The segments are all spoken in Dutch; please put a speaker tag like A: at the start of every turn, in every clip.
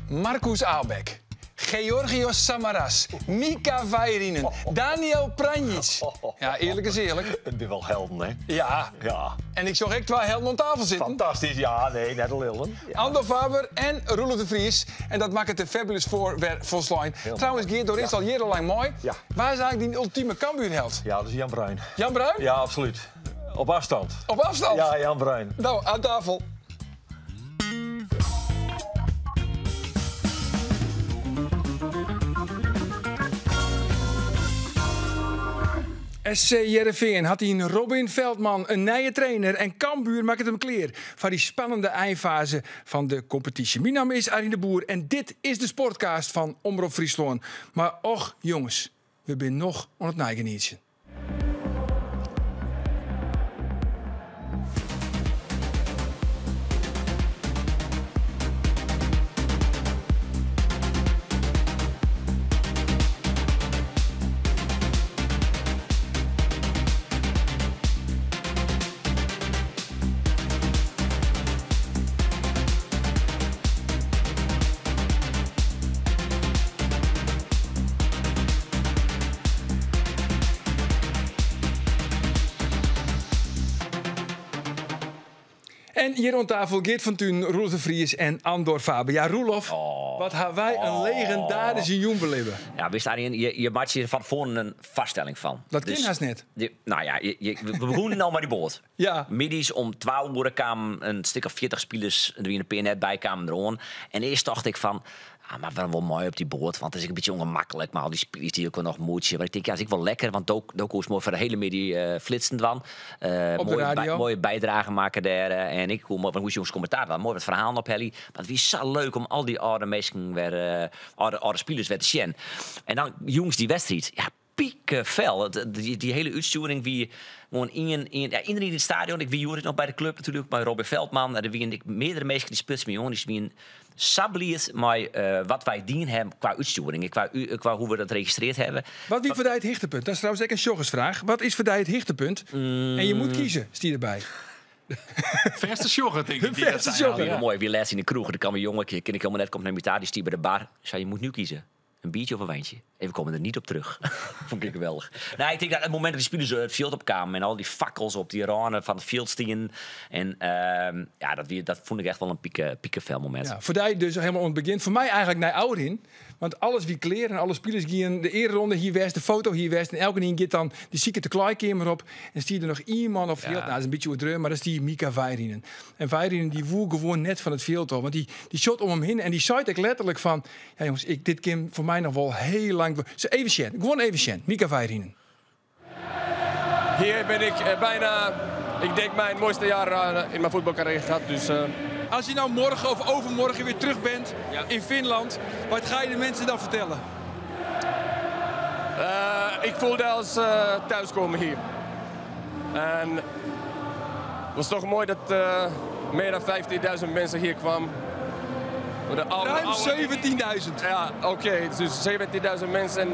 A: Marcus Aalbeck, Georgios Samaras, Mika Väyrynen, Daniel Pranjic. Ja, eerlijk is eerlijk.
B: Het is wel helden, hè?
A: Ja. En ik zag echt 2 helden aan tafel zitten.
B: Fantastisch, ja, nee, net al helden. Ja.
A: Andor Faber en Roelof de Vries. En dat maakt het er fabulous voor Slijn. Trouwens, Geert, door is al jarenlang mooi.
B: Ja.
A: Waar is eigenlijk die ultieme Cambuurheld?
B: Ja, dat is Jan Bruin.
A: Jan Bruin?
B: Ja, absoluut. Op afstand.
A: Op afstand?
B: Ja, Jan Bruin.
A: Nou, aan tafel. SC Heerenveen had hij een Robin Veldman, een nieuwe trainer en Cambuur maakt het hem kleer voor die spannende eindfase van de competitie. Mijn naam is Arjen de Boer en dit is de Sportcast van Omroep Friesland. Maar och jongens, we zijn nog aan het nagenieten. En hier aan tafel Geert van Thun, Roelof de Vries en Andor Faber. Ja, Roelof, wat hebben wij een legendarische joen beleven.
C: Ja, wist Arjen, je maakt je van voren een vaststelling van.
A: Dat ken haast net.
C: Nou ja, we begonnen al met die boot.
A: Ja.
C: Middags om 12 uur kwamen een stuk of 40 spelers er in de PNet bij kwamen eroon. En eerst dacht ik van, maar we wel mooi op die boot, want het is een beetje ongemakkelijk. Maar al die spelers die ook nog moedje. Maar ik denk, ja, dat is wel lekker, want ook is mooi voor de hele middag flitsen van. Mooie bijdrage maken daar. En ik kom op een jongens commentaar van mooi wat verhaal op Helly. Maar het was zo leuk om al die oude mensen weer, oude spelers weer te zien. En dan jongens die wedstrijd, ja, piekvel. Die hele uitsturing wie gewoon in het stadion. Ik wie het nog bij de club natuurlijk, bij Robin Veldman. Er wie meerdere mensen die spits met jongens die wie sabliert maar wat wij dienen hebben qua uitsturing, qua hoe we dat geregistreerd hebben.
A: Wat wie voor jou het hichtepunt? Dat is trouwens ook een joggersvraag. Wat is voor jou het hichtepunt? En je moet kiezen, stier erbij.
D: Verste jogger, denk ik.
A: Verste jogger.
C: Ja. Mooi, wie les in de kroeg. Dan kan een jongen, ken ik helemaal net, komt naar mij, die stier bij de bar. Zei, je moet nu kiezen. Een biertje of een wijntje. En we komen er niet op terug. Vond ik geweldig. Nou, ik denk dat het moment dat die spelers het veld opkwamen en al die fakkels op die ranen van het veld stien. En ja, dat vond ik echt wel een piekenvel moment. Ja,
A: voor jou dus helemaal aan het begin. Voor mij eigenlijk naar ouder in. Want alles wie kleren en alle spelers gaan de eerste ronde hier west, de foto hier west. En elke keer gaat dan die zieke te kleikamer op. En stier er nog iemand op veld. Nou, dat is een beetje dreun, maar dat is die Mika Väyrynen. En Väyrynen die woel gewoon net van het veld op. Want die shot om hem heen en die zei ik letterlijk van, ja jongens, dit kan voor mij nog wel heel lang. Even Shen, gewoon even Shen. Mika Väyrynen.
E: Hier ben ik bijna, ik denk mijn mooiste jaar in mijn voetbalcarrière gehad. Dus,
A: Als je nou morgen of overmorgen weer terug bent in Finland, wat ga je de mensen dan vertellen?
E: ik voelde als thuiskomen hier. En het was toch mooi dat meer dan 15.000 mensen hier kwamen.
A: Ruim 17.000.
E: Ja, oké. Dus 17.000 mensen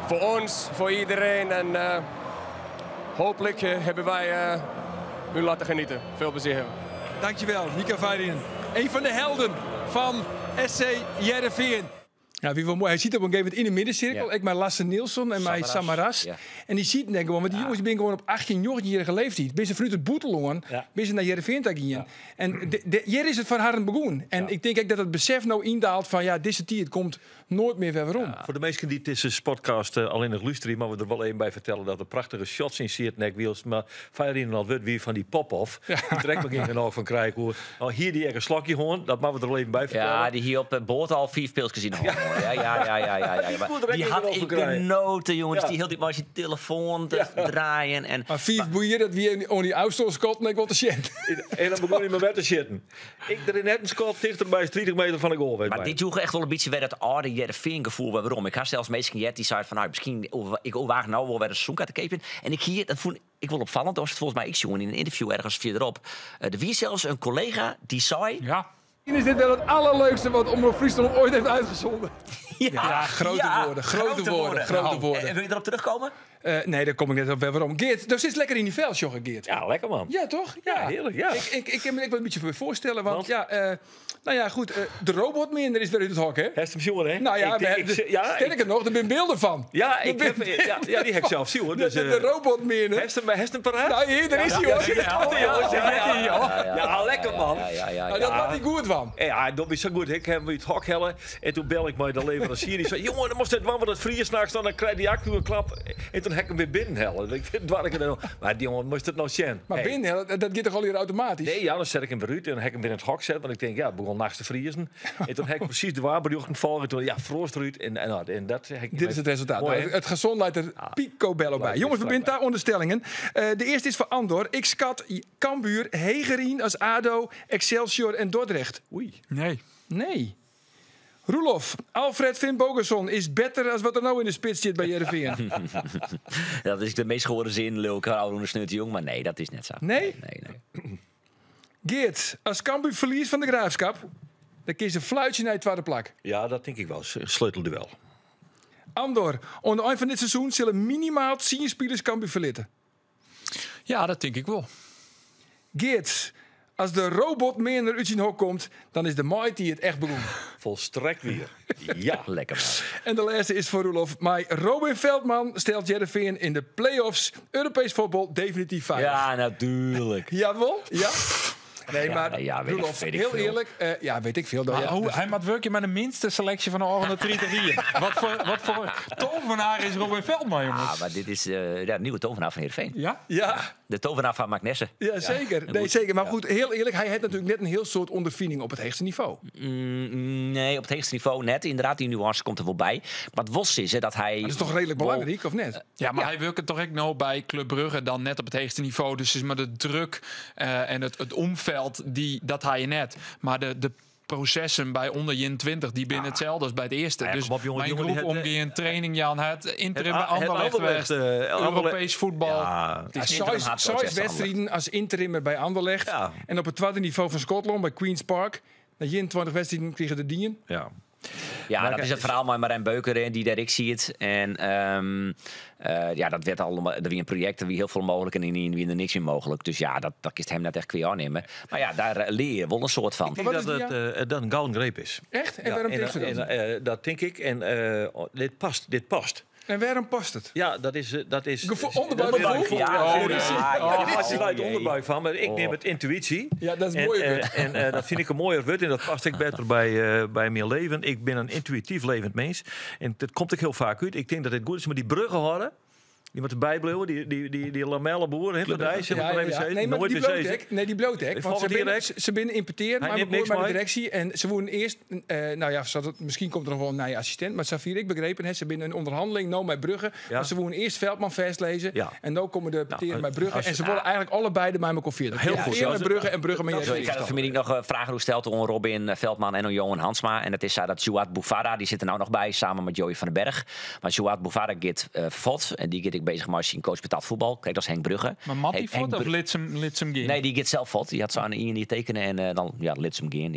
E: voor ons, voor iedereen. En hopelijk hebben wij u laten genieten. Veel plezier.
A: Dankjewel, Mika Väyrynen. Een van de helden van SC Heerenveen. Ja, wie wel mooi. Hij ziet op een gegeven moment in de middencirkel. Ja. Ik met Lasse Nilsson en mijn Samaras. Ja. En die ziet denk gewoon, want die jongens die ben gewoon op 18 jaar geleefd. Ben ze vanuit het Boetelongen, ben ze naar Heerenveen te gaan. Ja. En hier is het van haren begonnen. En ik denk ook dat het besef nou indaalt van ja, deze tijd komt nooit meer weer waarom.
B: Ja. Voor de meesten die deze podcast alleen nog luisteren, maar we er wel even bij vertellen dat er prachtige shots in zit. Maar Väyrynen al weet wie van die pop-off. Ja. Die trekt me geen genoeg van krijgen. Hoor. Nou, hier die een slokje gewoon, dat mag we er wel even bij vertellen.
C: Ja, die hier op het boot al 4 speels gezien. Ja. Die had ik genoten, jongens. Ja. Die heel die maar zijn telefoon te draaien. En
A: maar 5 boeien, dat wie on die uitstootskot en ik wil te shitten.
B: En dan begon hij met te shitten. Ik erin net een schot dichterbij 30 meter van de goal.
C: Maar dit joeg echt wel een beetje weer het oude Heerenveen gevoel. Waarom? Ik had zelfs mensen die zeiden van nou, misschien ik waag nou wel weer een zoek uit te kepen. En ik hier, dat vond ik wel opvallend. Dat was het volgens mij ik jongen in een interview ergens verderop. Er was zelfs een collega die zei.
A: Ja. Is dit wel het allerleukste wat Omroep Friesland ooit heeft uitgezonden?
C: Ja,
A: grote woorden.
C: En wil je erop terugkomen?
A: Nee, daar kom ik net op waarom. Geert, dus is lekker in die vel, joggen, Geert.
B: Ja, lekker man.
A: Ja, toch?
B: Ja, heerlijk, ja.
A: Ik kan me wel een beetje voorstellen, want nou ja, goed, de robotminder is weer uit het hok, hè?
B: Heeft hem zien, hè?
A: Nou ja, sterker nog, er zijn beelden van.
B: Ja, die heb ik zelf zien, hoor. Dus,
A: de robotminder.
B: Heeft hem paraat?
A: Nou, hier, daar is hij, hoor.
B: Ja, lekker man.
A: Dat was niet goed van.
B: Ja, dat is zo goed. Ik heb het hok hellen en toen bel ik mij de leverancier. Die zei, jongen, dan moest het wel wat vrije s'nachts dan krijg je die accu een klap. En toen heb ik hem weer binnenhellen. Ik vind het waar maar die jongen moest het nou zien.
A: Maar binnenhellen, dat gaat toch al hier automatisch?
B: Nee, ja, dan zet ik hem weer uit en dan heb ik hem weer in het hok zetten. Want ik denk, ja, het begon nachts te vriezen. En toen heb ik precies de waarbedoeling volgen. Toen, ja, froost eruit. En dat heb ik.
A: Dit is het resultaat.
B: Mooi,
A: het gezond leidt er picobello bij. Jongens, we binden daar onderstellingen. De eerste is voor Andor. Ik schat Cambuur, Hegerien als ADO, Excelsior en Dordrecht.
B: Oei.
A: Nee. Roelof, Alfred Finn Bogerson is beter als wat er nou in de spits zit bij Heerenveen.
C: Dat is de meest gehoorde zin, Lulke, oude sneut jong, maar nee, dat is net zo.
A: Nee?
C: Nee.
A: Geert, als Cambuur verliest van de Graafschap, dan kies een fluitje naar het tweede plak.
B: Ja, dat denk ik wel. Sleutelduel.
A: Andor, onder het eind van dit seizoen zullen minimaal 10 spelers Cambuur verlitten.
D: Ja, dat denk ik wel.
A: Geert, als de robot meer naar uit zijn hok komt, dan is de Mighty het echt begonnen.
B: Volstrekt weer. Ja,
C: Lekker man.
A: En de laatste is voor Roelof. Maar Robin Veldman stelt Heerenveen in de play-offs Europees voetbal definitief veilig.
C: Ja, natuurlijk.
A: Jawel? Ja? Nee, maar
C: weet
A: Roelof,
C: ik
A: heel
C: veel.
A: eerlijk. Weet ik veel.
D: Hij maakt werken met de minste selectie van de 133. Wat voor tovenaar is Robin Veldman, jongens?
C: Maar dit is de nieuwe tovenaar van Heerenveen.
D: Ja?
A: Ja.
C: De tovenaar van Magnesse.
A: Ja, zeker. Nee, zeker. Maar goed, heel eerlijk. Hij heeft natuurlijk net een heel soort ondervinding op het hoogste niveau.
C: Nee, op het hoogste niveau net. Inderdaad, die nuance komt er wel bij. Maar het was is dat hij...
A: Dat is toch redelijk belangrijk, of net?
D: Ja, maar hij werkt toch ook nou bij Club Brugge dan net op het hoogste niveau. Dus is maar de druk en het omveld dat hij net. Maar de processen bij onder 21 die binnen hetzelfde als bij het eerste.
B: Ja,
C: Dus
B: kom op, jongen,
D: mijn
B: jongen,
D: groep
B: die
D: om die een training Jan het interim bij
B: het
D: Anderlecht
B: Anderlecht,
D: geweest. Europees voetbal.
B: Ja,
C: het is interim hard proces,
A: 6 wedstrijden als interimmer bij Anderlecht.
B: Ja.
A: En op het tweede niveau van Schotland bij Queen's Park. Na 21 wedstrijden kregen de dien.
B: ja.
C: Ja, dat is het verhaal met Marijn Beuker die daar ik zie het. En dat werd allemaal, er wie een project, er wie heel veel mogelijk en in wie er niks meer mogelijk. Dus ja, dat is hem net echt weer aannemen. Maar ja, daar leer je wel een soort van.
B: Ik denk dat het een gouden greep is.
A: Echt? En waarom denk je dat?
B: Dat denk ik. En dit past.
A: En waarom past het?
B: Ja, dat is
A: Onderbuikgevoel?
B: Als je uit onderbuik van, maar ik neem het intuïtie.
A: Ja, dat is mooi.
B: En dat vind ik een mooier woord en dat past ik beter bij mijn leven. Ik ben een intuïtief levend mens. En dat komt ook heel vaak uit. Ik denk dat het goed is met die bruggen houden. Die met de bijbleven, die lamellenboer, hè, van Dijs.
A: Nee, maar die blootek. Want ze binnen importeren, maar we bij de directie. En ze wouden eerst, misschien komt er nog wel een nieuwe assistent. Maar Safir, ik begrepen, ze binnen een onderhandeling, nou met Brugge.
B: Ja.
A: Maar ze wouden eerst Veldman vastlezen. Ja. En dan komen de parteren bij Brugge. En ze worden eigenlijk allebei bij elkaar veertig.
B: Heel goed.
A: Met Brugge en Brugge met
C: Ik had vanmiddag nog vragen gesteld aan Robin Veldman en aan Johan Hansma. En dat is dat Jouad Boufara, die zit er nou nog bij, samen met Joey van den Berg. Maar Jouad Boufara gaat vod. En die gaat bezig met als coach betaald voetbal. Kijk, dat is Henk Brugge.
D: Maar Mattie Fort of Litsum Geen?
C: Nee, die gaat zelf vod. Die had zo aan Ian die tekenen en dan Litsum Geen.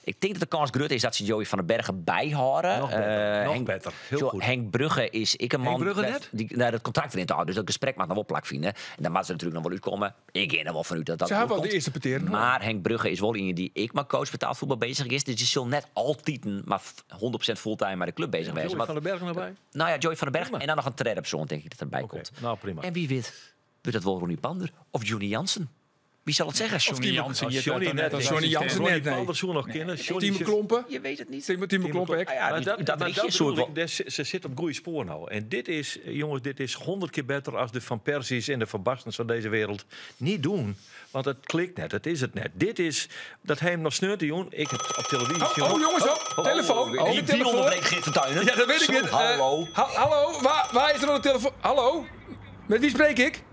C: Ik denk dat de kans groot is dat ze Joey van den Bergen bijhouden.
B: Nog beter. Heel goed.
C: Henk Brugge is ik een man.
B: Henk Brugge net?
C: Die dat contract erin te houden. Dus dat gesprek mag nog wel plak vinden. En dan moet ze natuurlijk nog wel uitkomen. Ik ga er wel vanuit dat
A: ze hebben wel de eerste parteren.
C: Maar Henk Brugge is wel iemand die ik maar coach betaald voetbal bezig is. Dus die zal net altijd maar 100% fulltime bij de club bezig zijn.
B: Joey van den Bergen erbij?
C: Nou ja, Joey van den Berg. En dan nog een derde persoon, denk ik, dat erbij komt.
B: Nou, prima.
C: En wie weet, wordt dat wel Ronnie Pander of Johnny Jansen? Wie zal het zeggen?
D: Johnny Jansen.
A: Johnny Jansen net.
B: Anders nog kennen.
A: Timo Klompen.
C: Je weet het niet.
A: Timo Klompen.
B: Ze zit op goede spoor nou. En dit is, jongens, dit is 100 keer beter als de Van Persies en de Van Bastens van deze wereld niet doen. Want het klikt net, het is het net. Dit is, dat hij hem nog sneurt, jongen. Ik heb op televisie...
A: Oh jongens, telefoon.
C: Die onderbreekt Geert van Tuinen.
A: Ja, dat weet ik niet.
C: Hallo.
A: Hallo, waar is er nog een telefoon? Hallo? Met wie spreek ik?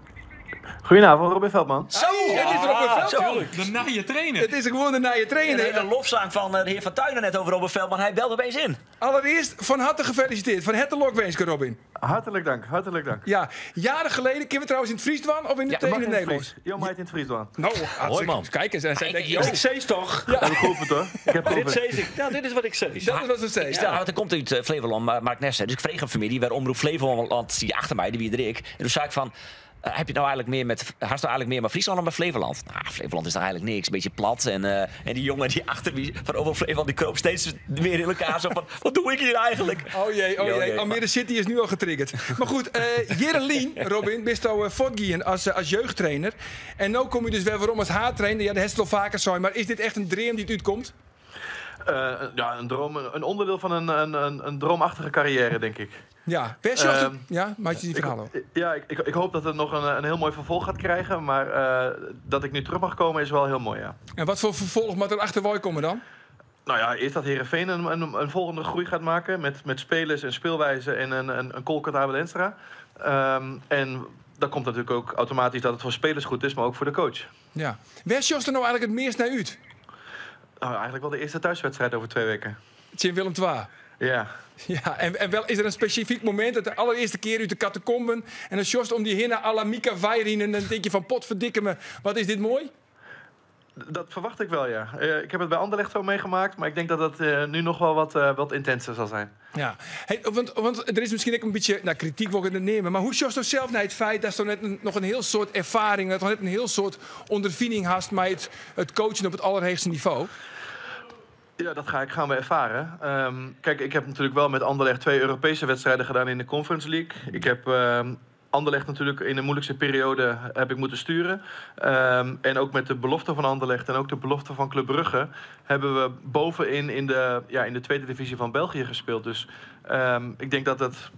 F: Goedenavond, Robin Veldman.
A: Zo, het is Robin Veldman.
D: De naaie trainer.
A: Het is gewoon een naaie trainer.
C: En een lofzang van de heer Van Tuinen net over Robin Veldman. Hij belde opeens in.
A: Allereerst van harte gefeliciteerd. Van harte lokwenske, Robin.
F: Hartelijk dank, hartelijk dank.
A: Ja, jaren geleden, kunnen we trouwens in het Friesland of in het Nederlands?
F: Jo, in het Friesland.
A: Nou,
B: mooi man.
A: Kijk eens, en zij denken,
B: Ik zei toch?
F: Ja, ik hoop het hoor. Ik heb
B: Dit zei ik. Ja, dit is wat ik zei.
A: dat is wat ze zeggen.
C: Stel, hij komt uit Flevoland, Mark Nesse. Dus ik vreeg een familie, waar Omroep Flevoland, die achter mij, die wie ik. En toen zei ik van, heb je nou eigenlijk meer met Friesland dan met Flevoland? Nou, Flevoland is daar eigenlijk niks, een beetje plat. En die jongen die achter wie van Omroep Flevoland, die kroop steeds meer in elkaar. Zo van, wat doe ik hier eigenlijk?
A: Oh jee. Almere City is nu al getriggerd. Maar goed, Jerelien, Robin, bist al voortgien als jeugdtrainer. En nu kom je dus weer waarom als haartrainer. Ja, de Hestel vaker zei, maar is dit echt een dream die het uitkomt?
F: Ja, een droom, een onderdeel van een droomachtige carrière, denk ik.
A: Ja, ja, maak je die verhalen.
F: Ik hoop dat het nog een heel mooi vervolg gaat krijgen. Maar dat ik nu terug mag komen is wel heel mooi, ja.
A: En wat voor vervolg moet er achter Woy komen dan?
F: Nou ja, eerst dat Heerenveen een volgende groei gaat maken. Met spelers en speelwijze en een Kolkert Abel-Enstra. En dan komt natuurlijk ook automatisch dat het voor spelers goed is, maar ook voor de coach.
A: Ja. Waar Jos er nou eigenlijk het meest naar uit?
F: Nou, eigenlijk wel de eerste thuiswedstrijd over 2 weken.
A: Tjen Willem II.
F: Ja.
A: Ja, en wel is er een specifiek moment dat de allereerste keer uit de catacomben en dan Jos om die heen à la Mika Vairin en dan denk je van potverdikke me, wat is dit mooi?
F: Dat verwacht ik wel, ja. Ik heb het bij Anderlecht zo meegemaakt, maar ik denk dat het nu nog wel wat intenser zal zijn.
A: Ja, hey, want er is misschien ook een beetje kritiek wil ik het nemen, maar hoe Jos toch zelf naar het feit dat je nog een heel soort ervaring, dat je net een heel soort ondervinding hast met het coachen op het allerhoogste niveau?
F: Ja, dat gaan we ervaren. Kijk, ik heb natuurlijk wel met Anderlecht 2 Europese wedstrijden gedaan in de Conference League. Ik heb Anderlecht natuurlijk in de moeilijkste periode heb ik moeten sturen. En ook met de belofte van Anderlecht en ook de belofte van Club Brugge hebben we bovenin in de tweede divisie van België gespeeld. Dus ik denk dat het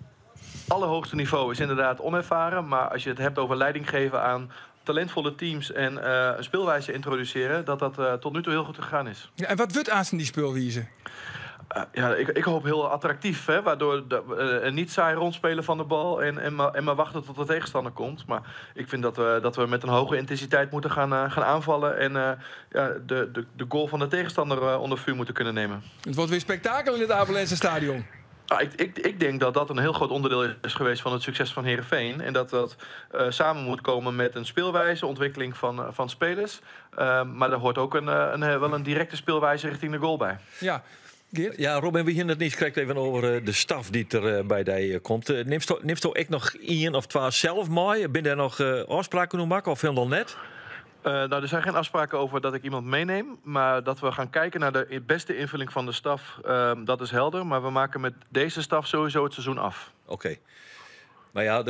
F: allerhoogste niveau is inderdaad onervaren. Maar als je het hebt over leiding geven aan talentvolle teams en een speelwijze introduceren, dat tot nu toe heel goed gegaan is. Ja,
A: en wat wordt aan die speelwijze?
F: Ik hoop heel attractief, hè, waardoor niet saai rondspelen van de bal en maar wachten tot de tegenstander komt. Maar ik vind dat we met een hoge intensiteit moeten gaan aanvallen en de goal van de tegenstander onder vuur moeten kunnen nemen.
A: Het wordt weer spektakel in het Abelense stadion.
F: Ik denk dat dat een heel groot onderdeel is geweest van het succes van Heerenveen. En dat samen moet komen met een speelwijze, ontwikkeling van spelers. Maar daar hoort ook wel een directe speelwijze richting de goal bij.
A: Ja. Geert?
B: Ja, Robin, we hier het niet krijgt even over de staf die er bij die komt. Neemt toch echt nog 1 of 2 zelf mee? Ben er nog afspraken doen maken of helemaal net?
F: Er zijn geen afspraken over dat ik iemand meeneem. Maar dat we gaan kijken naar de beste invulling van de staf, dat is helder. Maar we maken met deze staf sowieso het seizoen af.
B: Oké. Maar ja,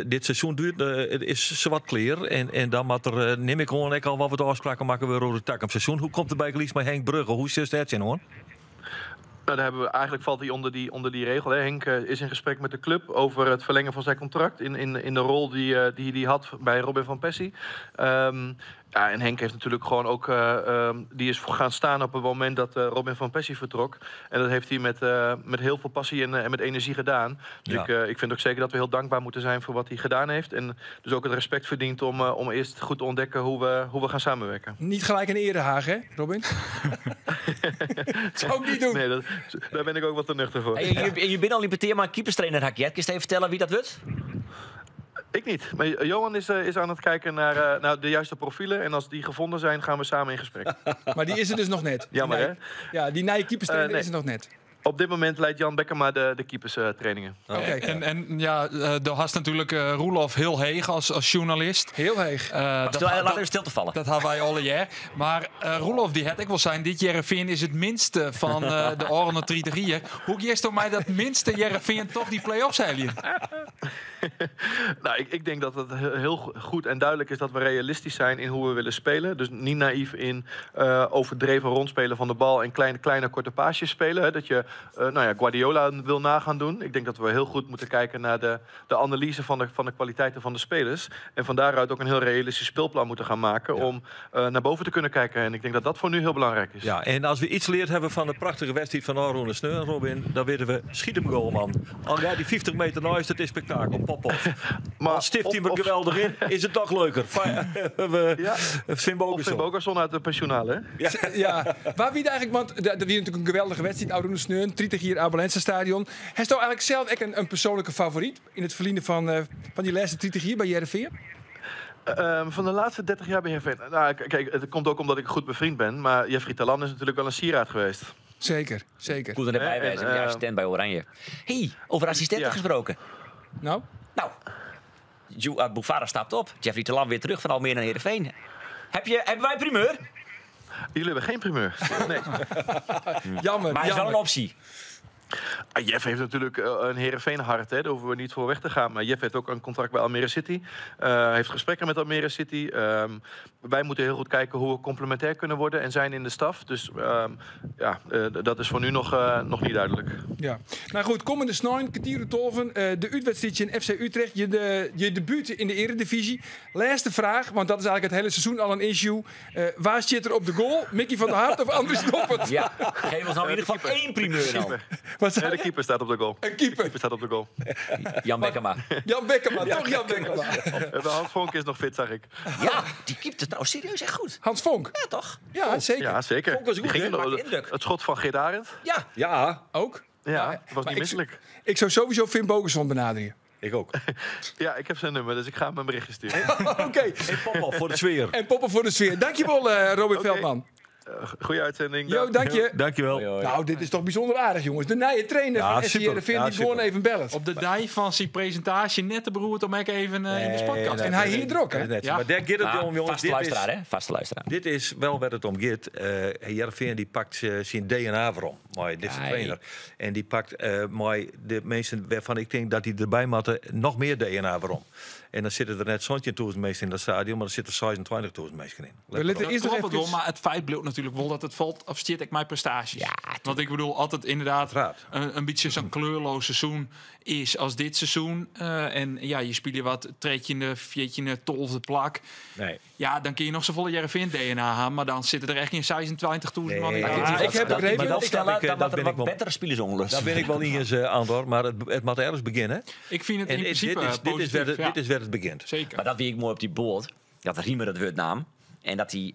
B: dit seizoen duurt, het is zowat clear. En dan moet er, neem ik gewoon al wat afspraken maken we rode tak op seizoen. Hoe komt het bij Gelies met Henk Brugge? Hoe is het hoor?
F: Nou, eigenlijk valt hij onder die regel. Hè. Henk is in gesprek met de club over het verlengen van zijn contract in de rol die hij had bij Robin van Persie. En Henk heeft natuurlijk gewoon ook die is gaan staan op het moment dat Robin van Persie vertrok. En dat heeft hij met heel veel passie en met energie gedaan. Dus ja. Ik vind ook zeker dat we heel dankbaar moeten zijn voor wat hij gedaan heeft. En dus ook het respect verdient om eerst goed te ontdekken hoe we gaan samenwerken.
A: Niet gelijk een erehaag, hè, Robin? Dat zou ik niet doen.
F: Nee, daar ben ik ook wat te nuchter voor.
C: En je bent al een maar keeperstrainer Hakjet. Kun je even vertellen wie dat wordt?
F: Ik niet. Maar Johan is aan het kijken naar de juiste profielen. En als die gevonden zijn, gaan we samen in gesprek.
A: Maar die is er dus nog net.
F: Jammer, hè?
A: Ja, die nieuwe keeperstrainer is er nog net.
F: Op dit moment leidt Jan Bekkema de keeperstrainingen.
A: Oké.
D: En ja, de hast natuurlijk Roelof heel heeg als journalist.
A: Heel heeg.
C: Laat even stil te vallen.
D: Dat hadden wij alle jaar. Maar Roelof, die het ik wil zijn, dit Jereveen is het minste van de Oranje 3 Hoe geeft toch mij dat minste Jereveen toch die play-offs halen?
F: Nou, ik denk dat het heel goed en duidelijk is dat we realistisch zijn in hoe we willen spelen. Dus niet naïef in overdreven rondspelen van de bal en kleine korte paasjes spelen. Hè, dat je Guardiola wil nagaan doen. Ik denk dat we heel goed moeten kijken naar de analyse van de kwaliteiten van de spelers. En van daaruit ook een heel realistisch speelplan moeten gaan maken om naar boven te kunnen kijken. En ik denk dat dat voor nu heel belangrijk is.
B: Ja, en als we iets geleerd hebben van de prachtige wedstrijd van Aron en Sneur, Robin, dan weten we, schiet hem goal, man. Al gaat die 50 meter nou is het een spektakel. Popov.
F: Maar
B: Als stift hij er geweldig in, is het nog leuker. Finn
F: Bogason uit de pensionaal, hè?
A: Ja, waar wie eigenlijk, want dat was natuurlijk een geweldige wedstrijd, Oude Sneun, 30 hier Abelense stadion. Heeft u eigenlijk zelf ook een persoonlijke favoriet in het verliezen van die laatste 30 hier bij Heerenveen?
F: Van de laatste 30 jaar bij Heerenveen. Nou, kijk, het komt ook omdat ik goed bevriend ben, maar Jeffrey Talan is natuurlijk wel een sieraad geweest.
A: Zeker, zeker.
C: Goed aan de bijwijzing, die assistent bij Oranje. Over assistenten gesproken.
A: Nou?
C: Nou, Joe Boufara stapt op. Jeffrey Talan weer terug van Almere naar Heerenveen. Hebben wij een primeur?
F: Jullie hebben geen primeur. Nee.
A: Jammer.
C: Maar hij is wel een optie.
F: Jeff heeft natuurlijk een Heerenveen-hart, hè. Daar hoeven we niet voor weg te gaan. Maar Jeff heeft ook een contract bij Almere City. Heeft gesprekken met Almere City. Wij moeten heel goed kijken hoe we complementair kunnen worden en zijn in de staf. Dus dat is voor nu nog niet duidelijk.
A: Ja. Nou goed, komende snijn, kwartier tolven. De uitwedstrijd in FC Utrecht. Je debuut in de Eredivisie. Laatste vraag, want dat is eigenlijk het hele seizoen al een issue. Waar zit er op de goal? Mickey van der Hart of Andries Noppert?
C: Ja, geef ons nou in ieder geval 1 primeur dan.
F: De keeper staat op de goal.
A: Een keeper
F: staat op de goal.
C: Jan Bekkema.
A: Jan Bekkema, toch Jan Bekkema.
F: De Hans Vonk is nog fit, zag ik.
C: Ja, die keept het nou serieus echt goed.
A: Hans Vonk?
C: Ja, toch?
A: Ja, zeker.
F: Ja, zeker.
B: Vonk was goed,
F: Die
B: hè?
F: ging
C: Maakt indruk.
F: het schot van Geert Arend.
C: Ja.
B: Ja,
A: Ook?
F: Ja, dat was niet misselijk.
A: Ik zou sowieso Finn Bogason benaderen.
B: ik ook.
F: Ja, ik heb zijn nummer, dus ik ga hem een berichtje sturen.
A: Oké.
B: En Popov voor de sfeer.
A: En poppen voor de sfeer. Dankjewel, Robin Veldman.
F: Goeie uitzending.
A: Jo, dank je.
B: Dankjewel.
A: Nou, dit is toch bijzonder aardig, jongens. De nieuwe trainer
B: Ja,
A: van SC
B: super.
A: Heerenveen,
B: Ja,
A: die gewoon
B: super.
A: even bellen.
D: Op de dij van zijn presentatie net te beroerd om ik even in de podcast.
A: En hij hier druk, hè?
D: Ja.
B: Maar daar gaat het om, jongens.
C: Vaste luisteraar, hè? Vaste luisteraar.
B: Dit is wel waar het om gaat. Heerenveen die pakt zijn DNA waarom. Maar dit is de
C: Nee.
B: trainer. En die pakt maar de mensen waarvan ik denk dat die erbij moeten nog meer DNA waarom. En dan zitten er net zo'n 10.000 mensen in dat stadion, maar er zitten 26.000 mensen in. Let
A: Let
B: maar op.
A: er is nog
D: Klopt het wel,
A: even...
D: maar het feit blijft natuurlijk wel dat het valt of stiert ik mijn prestaties.
C: Ja,
D: Want ik bedoel altijd inderdaad
B: Raad.
D: een beetje zo'n kleurloos seizoen is als dit seizoen. En ja, je speelt wat, treed je in de 14e, 12e plak.
B: Nee.
D: Ja, dan kun je nog zoveel Heerenveen DNA hebben, maar dan zitten er echt geen 26.000 man in.
B: Nee,
A: Ja, ik heb begrepen...
C: Maar dat
B: dat
C: stellen,
B: ik,
C: dan
B: dat
C: moeten
B: ben
C: er
B: ik
C: wat
B: wel-
C: betere spelers ongelust.
B: Daar ben ik wel niet eens aan hoor, maar het moet ergens beginnen.
D: Ik vind het
B: En
D: in principe
B: dit is
D: positief,
B: dit is waar het begint.
D: Zeker.
C: Maar dat wie ik mooi op die boord. Dat Riemer het woord naam. En dat hij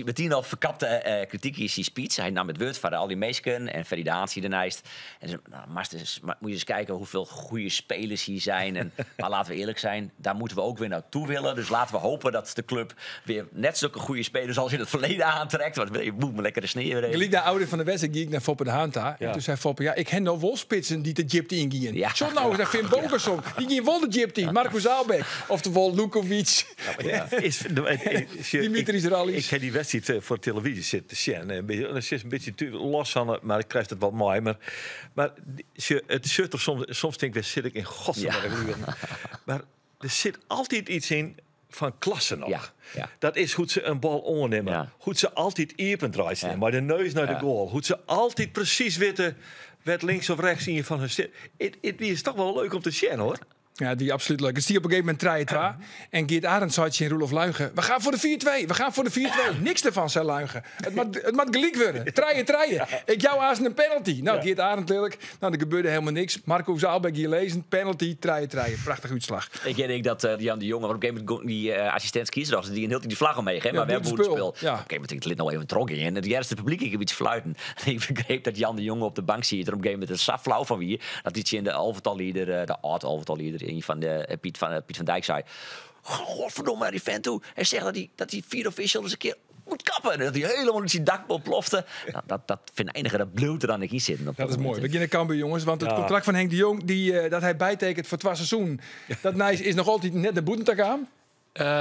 C: meteen al verkapte kritiek is die speech. Hij nam het woord van al die meesken en validatie daarnaast. En ze, nou, maar moet je eens kijken hoeveel goede spelers hier zijn. En, maar laten we eerlijk zijn, daar moeten we ook weer naartoe willen. Dus laten we hopen dat de club weer net zulke goede spelers als in het verleden aantrekt. Want je moet me lekker de sneeuw weer
A: Ik liep naar ouder van de wedstrijd, ging ik naar Foppe de Haanta. En toen zei Foppe, ja, ik heb nou wel spitsen die de gypty ingingen.
C: Ja.
A: Zo nou, dat Finn Bogason. Die ging wel de gypty. Marcus Aalbeck. Oftewel Lukovic. Dimitris Rallis.
B: Ik heb die wedstrijd voor televisie zitten zien. Het is een beetje los van het, maar ik krijg het wel mooi. Maar het zit er soms denk ik, zit ik in godsnaam. Maar er zit altijd iets in van klasse nog.
C: Ja, ja.
B: Dat is hoe ze een bal ondernemen.
C: Ja.
B: Hoe ze altijd iepen draaien.
C: Ja.
B: Maar de neus naar de
C: Ja.
B: goal. Hoe ze altijd precies weten wat links of rechts in je van hun zit. Het is toch wel leuk om te zien hoor.
A: Ja, die absoluut leuk. Dus die op een gegeven moment 3-2. En Geert Arend zei in Roelof Luigen. We gaan voor de 4-2. We gaan voor de 4-2. Niks ervan, zei Luigen. Het moet gelijk worden. Treien. Ik jou haast een penalty. Nou, Geert Arend lelijk. Nou, er gebeurde helemaal niks. Marco Zaalbeck hier lezen. Penalty, treien. Prachtig uitslag.
C: Ik denk dat Jan de Jonge, op een gegeven moment die assistent kiezer, die hield die vlag omheen. Maar we hebben hoe het speel.
A: Ja.
C: Op een gegeven moment ik lid nog even trok in. En het eerste publiek ik heb iets fluiten. Ik begreep dat Jan de Jonge op de bank ziet. Er op een gegeven moment een saflauw van wie. Dat iets in de Alvertallieder, de oud-Alvertallieder, een van de Piet van Dijk zei. Godverdomme, die vent toe. Hij zegt dat die vier official eens een keer moet kappen. En dat hij helemaal uit zijn dak plofte. Dat venijnigen, dat bloed er dan niet zitten.
A: Dat is mooi. We beginnen Cambuur, jongens. Want het contract van Henk de Jong, dat hij bijtekent voor het seizoen. Dat Nijs is nog altijd net de boetentag aan.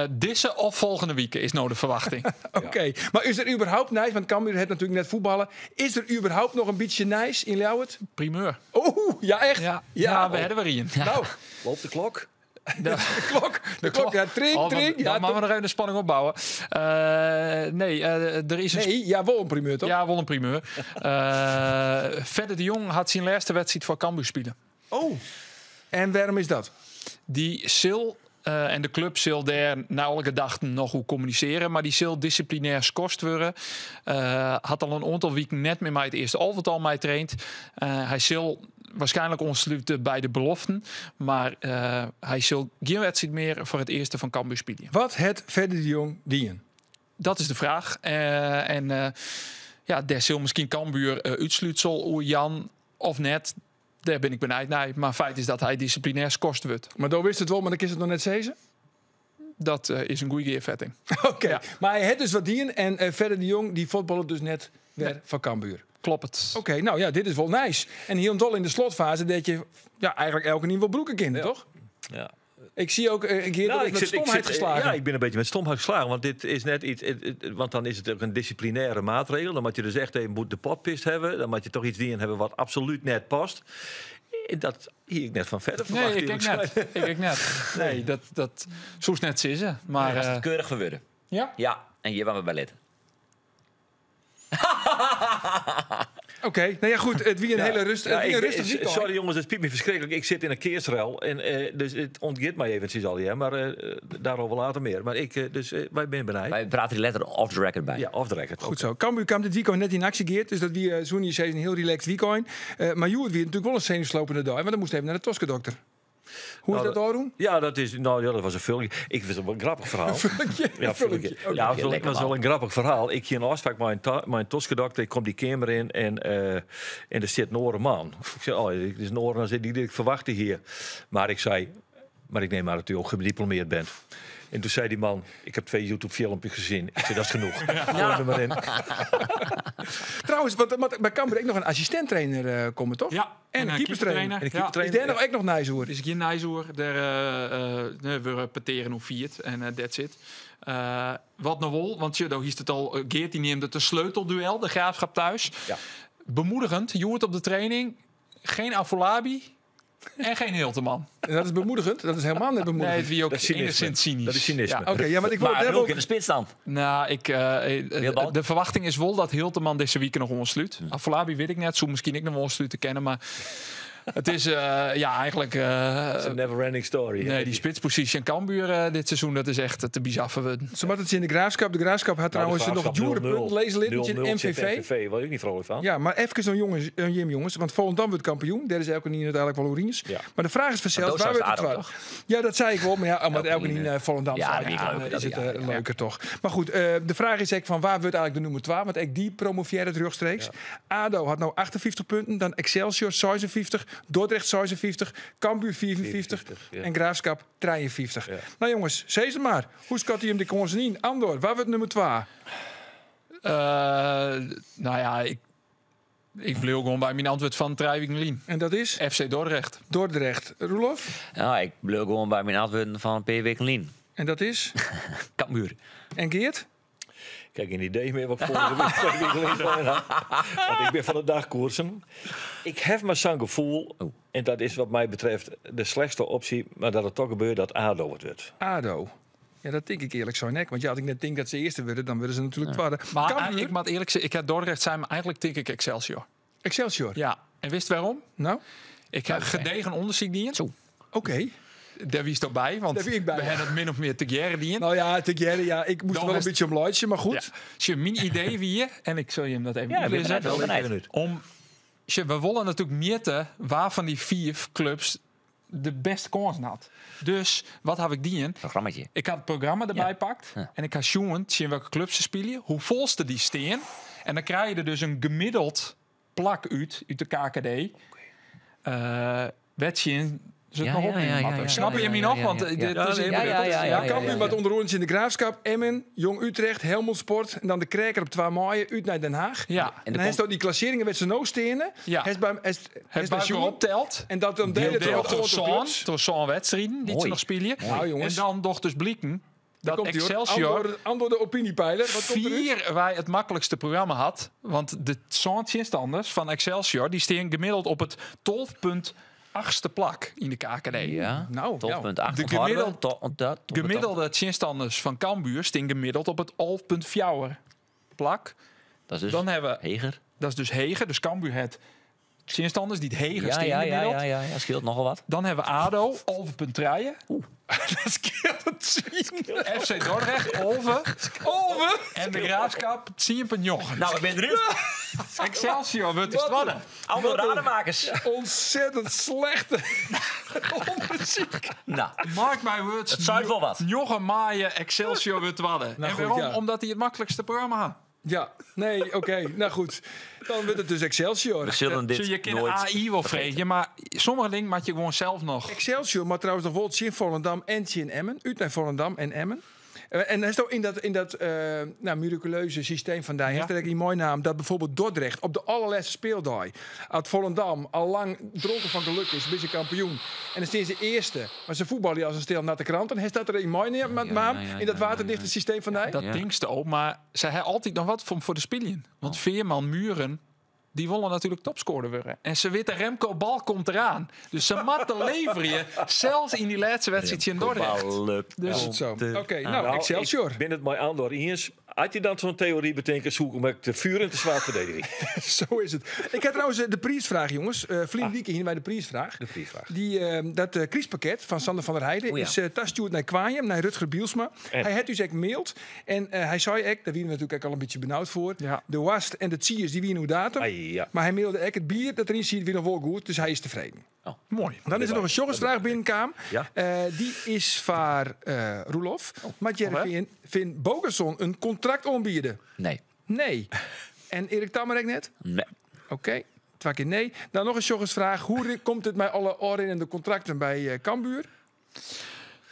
D: Deze of volgende week is nou de verwachting.
A: Oké. Maar is er überhaupt Nijs, want Cambuur heeft natuurlijk net voetballen. Is er überhaupt nog een beetje Nijs in Ljouwert?
D: Primeur.
A: Oeh, ja echt?
D: Ja, we hebben er een.
A: Nou,
B: Loopt de klok?
A: de klok. Ja, trink.
D: Dan moeten we nog even de spanning opbouwen. Er is een
A: Nee, ja, wel een primeur toch?
D: ja, wel een primeur. Verder de Jong had zijn laatste wedstrijd voor Cambuur spelen.
A: Oh. En waarom is dat?
D: Die Sil En de club zal daar na elke dag nog hoe communiceren. Maar die zal disciplinair scorst worden. Had al een aantal weken net met mij het eerste elftal mij traint. Hij zal waarschijnlijk ontsluiten bij de beloften. Maar hij zal geen wedstrijd meer voor het eerste van Cambuur spelen.
A: Wat het Verder de Jong dienen?
D: Dat is de vraag. Daar zal misschien Cambuur uitsluitsel oer Jan of net. Daar ben ik benieuwd naar. Maar feit is dat hij disciplinair scorst wordt.
A: Maar dan wist het wel, maar dan is het nog net zezen?
D: Dat is een goede geervetting.
A: Oké, ja. Maar hij heeft dus wat dienen. En Verder de Jong, die voetballen dus net weer van Cambuur.
D: Klopt het.
A: Oké, nou ja, dit is wel nice. En hier in de slotfase dat je eigenlijk elke nieuw wel broeken kind, toch?
B: Ja.
A: Ik zie ook een keer met stomheid geslagen.
B: Ja, ik ben een beetje met stomheid geslagen. Want dit is net iets. Want dan is het ook een disciplinaire maatregel. Dan moet je dus echt even moet de potpist hebben. Dan moet je toch iets dienen hebben wat absoluut net past. Dat hier ik net van verder verwacht.
D: Nee, ik kijk net. Nee, dat zo net zitten. Maar
C: dat is het keurig verworden.
D: Ja?
C: Ja, en hier waren we bij lid.
A: Oké, nou ja, goed. Het wie een hele rustige week.
B: Sorry jongens, het spiet me verschrikkelijk. Ik zit in een keersruil. En dus het ontgeeft mij eventjes al, ja. Maar daarover later meer. Maar wij ben benieuwd.
C: Wij praten die letter off the record bij.
B: Ja, off the record.
A: Goed zo. Cambuur kwam dit weekend net in actie geert. Dus dat wie zo'n een heel relaxed weekend. Maar Joert weer natuurlijk wel een zenuwslopende dag. Want dan moest even naar de Toskedokter. Hoe is dat daar doen?
B: Ja, dat was een filmpje. Ik vind het wel een grappig verhaal.
A: Filmpje.
B: Ja, dat was wel een grappig verhaal. Ik ging een afspraak met mijn Toskedokter. Ik kom die kamer in en er zit een orenman. Ik zei, dit is een oren die ik verwachtte hier. Maar ik zei, ik neem aan dat u ook gediplomeerd bent. En toen zei die man, ik heb 2 YouTube-filmpjes gezien. Ik zei, dat is genoeg. Gooi er maar in.
A: Trouwens, bij Cambuur ook nog een assistenttrainer komen, toch?
D: Ja.
A: En een keeperstrainer.
B: En
A: Is daar nog echt nog nijzoer?
D: Is geen nijzoer. We peteren hoe viert en that's it. Wat nou wel, want je is het al. Geert die neemt het een sleutelduel, de Graafschap thuis. Ja. Bemoedigend, Joert op de training. Geen Afolabi. En geen Hilteman.
A: En dat is bemoedigend. Dat is helemaal niet bemoedigend.
D: Nee, het wie ook enigszins cynisch.
B: Dat is cynisme.
A: Ja, oké, maar ik wil
C: maar ook in de spits dan.
D: Nou, de verwachting is wel dat Hilteman deze week nog ontsluit. Afolabi weet ik net. Zo misschien ik nog ontsluit te kennen, maar het is eigenlijk.
B: Het is een never-ending story.
D: Nee, die spitspositie in Cambuur dit seizoen, dat is echt te bizar verworden.
A: Zo wat het in de Graafschap. De Graafschap had trouwens nog een jurepunt lezenlid in MVV.
B: Daar was ik niet vrolijk van.
A: Ja, maar even zo'n jongens. Want Volendam wordt kampioen. Daar is elke niet uiteindelijk wel Orines. Ja. Maar de vraag is vanzelf, waar wordt het van? Ja, dat zei ik wel. Maar ja, omdat elke niet Volendam is het leuker toch. Maar goed, de vraag is van waar wordt eigenlijk de nummer 2? Want ik die promoveerde het rechtstreeks. ADO had nou 58 punten. Dan Excelsior 56. Dordrecht 56. Cambuur 54. En Graafschap 53. Ja. Nou jongens, zeg het maar. Hoe schat u hem de kansen in? Andor, waar wordt nummer 2?
D: Ik bleef gewoon bij mijn antwoord van Trijwijk-Lien.
A: En dat is?
D: FC Dordrecht.
A: Dordrecht. Roelof?
C: Ja, ik bleef gewoon bij mijn antwoord van PWK-Lien.
A: En dat is?
C: Cambuur.
A: En Geert?
B: Kijk, geen idee meer wat ik volgende week gelezen heb. Want ik ben van de dagkoersen. Ik heb maar zo'n gevoel, en dat is wat mij betreft de slechtste optie, maar dat het toch gebeurt dat ADO het wordt.
A: ADO. Ja, dat denk ik eerlijk zo nek. Want ja, als ik net denk dat ze eerste worden, dan willen ze natuurlijk tweede.
D: Maar ik moet eerlijk zeggen, ik heb Dordrecht zijn, maar eigenlijk denk ik Excelsior.
A: Excelsior?
D: Ja. En wist waarom?
A: Nou?
D: Ik heb gedegen onderzoek dien.
A: Oké.
D: Daar wie is toch bij, want we hebben het min of meer te jaren dien.
A: Nou ja, te jaren, ja. Ik moest wel een beetje omluidje, maar goed.
D: Ja. Je mijn idee wie en ik zal je hem dat even lezen. We willen natuurlijk meten waar van die 4 clubs de beste kansen had. Dus wat heb ik dien?
C: Programmaatje.
D: Ik had het programma erbij pakt en ik ga zien welke clubs ze spelen, hoe volste die steen. En dan krijg je er dus een gemiddeld plak uit de KKD. Snap je me nog? Want
A: Cambuur wat onder ons in de Graafschap, Emmen, Jong Utrecht, Helmond Sport en dan de Krijker op 2 maaien uit naar Den Haag.
D: Ja.
A: En dan heeft hij die klasseringen met zijn neus stenen.
D: Ja. Het bij optelt.
A: En dat dan deel
D: door zo'n wedstrijden die ze nog spelen. En dan toch dus blikken dat Excelsior
A: antwoord de opiniepeiler.
D: 4 wij het makkelijkste programma had. Want de standers van Excelsior die staan gemiddeld op het 12,8ste plak in de KKD.
C: Ja,
A: nou,
C: 12,8.
D: De gemiddelde chinstanders van Cambuur staan gemiddeld op het 11,4 plak.
C: Dat is dus
D: dan hebben we
C: Heger.
D: Dat is dus Heger. Dus Cambuur het Zinstanders die het hege steen
C: Ja, scheelt nogal wat.
D: Dan hebben we ADO, Olve.Trijen. Dat scheelt het zien. FC Dordrecht, Olve. En de Graafschap, 10.9.
C: Nou, ik ben eruit.
D: Excelsior wordt het Zwadden.
C: Allemaal rademakers.
A: Ontzettend slechte muziek.
C: Nou,
D: Mark my words.
C: het zuid wel wat.
D: Jochem Maaien, Excelsior wordt Zwadden.
A: Nou,
D: En
A: goed,
D: waarom?
A: ja.
D: Omdat hij het makkelijkste programma had.
A: Ja, nee, oké. Nou goed. Dan wordt het dus Excelsior.
C: We zullen dit
D: Dus je kan
C: nooit
D: AI wel vreten, maar sommige dingen maak je gewoon zelf nog.
A: Excelsior, maar trouwens nog wel in Volendam en in Emmen. Uit naar Volendam en Emmen. En hij is ook in dat miraculeuze systeem van daar. Heeft er een mooie naam dat bijvoorbeeld Dordrecht op de allerlaatste speeldag uit Volendam al lang dronken van geluk is, een beetje kampioen. En dan staan ze eerste, maar ze voetballen als een stil natte krant. En hij staat er een mooi naam in dat waterdichte systeem van daar.
D: Dat dingste ook, maar ze hebben altijd nog wat voor de spelen. Want Veerman, Muren, die willen natuurlijk topscorer worden. En ze weten Remco Bal komt eraan. Dus ze moeten leveren, zelfs in die laatste wedstrijd in Dordrecht.
A: Dus het zo. Oké, nou, Excelsior.
B: Ik ben het mij aan door eens. Had je dan zo'n theorie betekent zoeken om te vuur en te zwaar verdediging?
A: Zo is het. Ik heb trouwens de prijsvraag, jongens. Vlien Wieke hier bij de prijsvraag.
B: De prijsvraag.
A: Dat kriespakket van Sander van der Heijden is thuisgestuurd naar Kwaaiem, naar Rutger Bielsma.
B: En?
A: Hij had dus echt gemaild. En hij zei echt, daar waren we natuurlijk al een beetje benauwd voor.
D: Ja.
A: De wast en de tsiers, die wie nu datum.
B: Ja.
A: Maar hij mailde echt het bier dat erin zit weer nog wel goed. Dus hij is tevreden.
D: Mooi.
A: Dan is er nog een jongensvraag binnenkwam.
B: Ja.
A: Die is van Roelof. Maar Jerry vindt Bogerson een contract aanbieden? Nee. En Erik Tammerek net?
C: Nee.
A: Oké. 2 keer nee. Dan nog een jongensvraag. Hoe komt het met alle orinnende contracten bij Cambuur?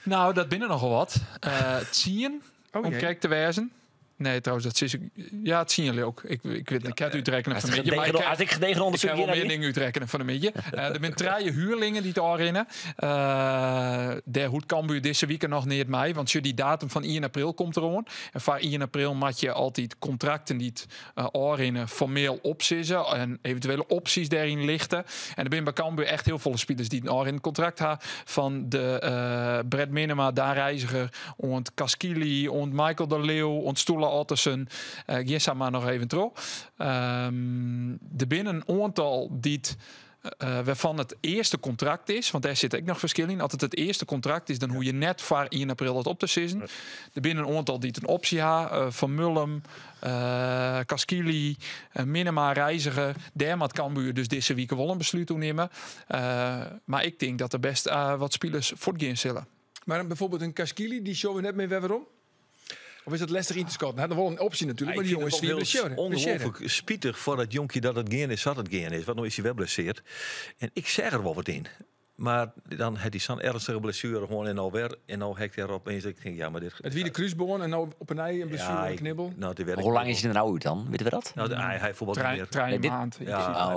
D: Nou, dat binnen nogal wat. Het zien, om
A: jee.
D: kijk te wijzen. Nee, trouwens, dat is... Ja, het zien jullie ook. Ik weet ik heb Utrecht van de midden.
C: Als ik gedegen
D: Ik
C: onderzoek
D: heb wel
C: hier
D: meer
C: naar
D: dingen uitrekkenen van de midden. Er zijn 3 huurlingen die te orinnen. Der hoed Cambuur deze week nog niet mij. Want die datum van 1 april komt er aan. En van 1 april moet je altijd contracten die orinnen formeel opzitten. En eventuele opties daarin lichten. En er zijn bij Cambuur echt heel veel spelers die een orinnen contract hebben. Van de Brett Minema, Daan Reiziger, ont Kaskili, ont Michael de Leeuw, ont Stoela Ottersen. Gissa maar nog even terug. Er binnen een aantal die waarvan het eerste contract is, want daar zit ook nog verschil in. Als het eerste contract is, dan hoe je net voor 1 april dat op te zitten. Er binnen een aantal die het een optie hebben. Van Mullum, Kaskili, Minema, Reiziger. Daar moet Cambuur dus deze week wel een besluit nemen. Maar ik denk dat er best wat spelers voortgaan zullen.
A: Maar bijvoorbeeld een Kaskili, die show we net mee waarom? Of is het lastig in te schatten? Hij had nog wel een optie natuurlijk, maar die jongen is weer blessure.
B: Ongelooflijk spietig voor dat jonkje dat het geen is, zat het geen is. Want nu is hij wel blesseerd. En ik zeg er wel wat in. Maar dan had hij zo'n ernstige blessure gewoon en alweer. En nou hekt hij erop eens. Ik denk, ja, maar dit...
A: Het wie de kruisboon en nou op een ei een blessure en knibbel.
C: Hoe lang is hij er nou uit dan? Weten we dat?
B: Nou, hij voetbalt niet meer.
D: Trein maand.
B: Ja,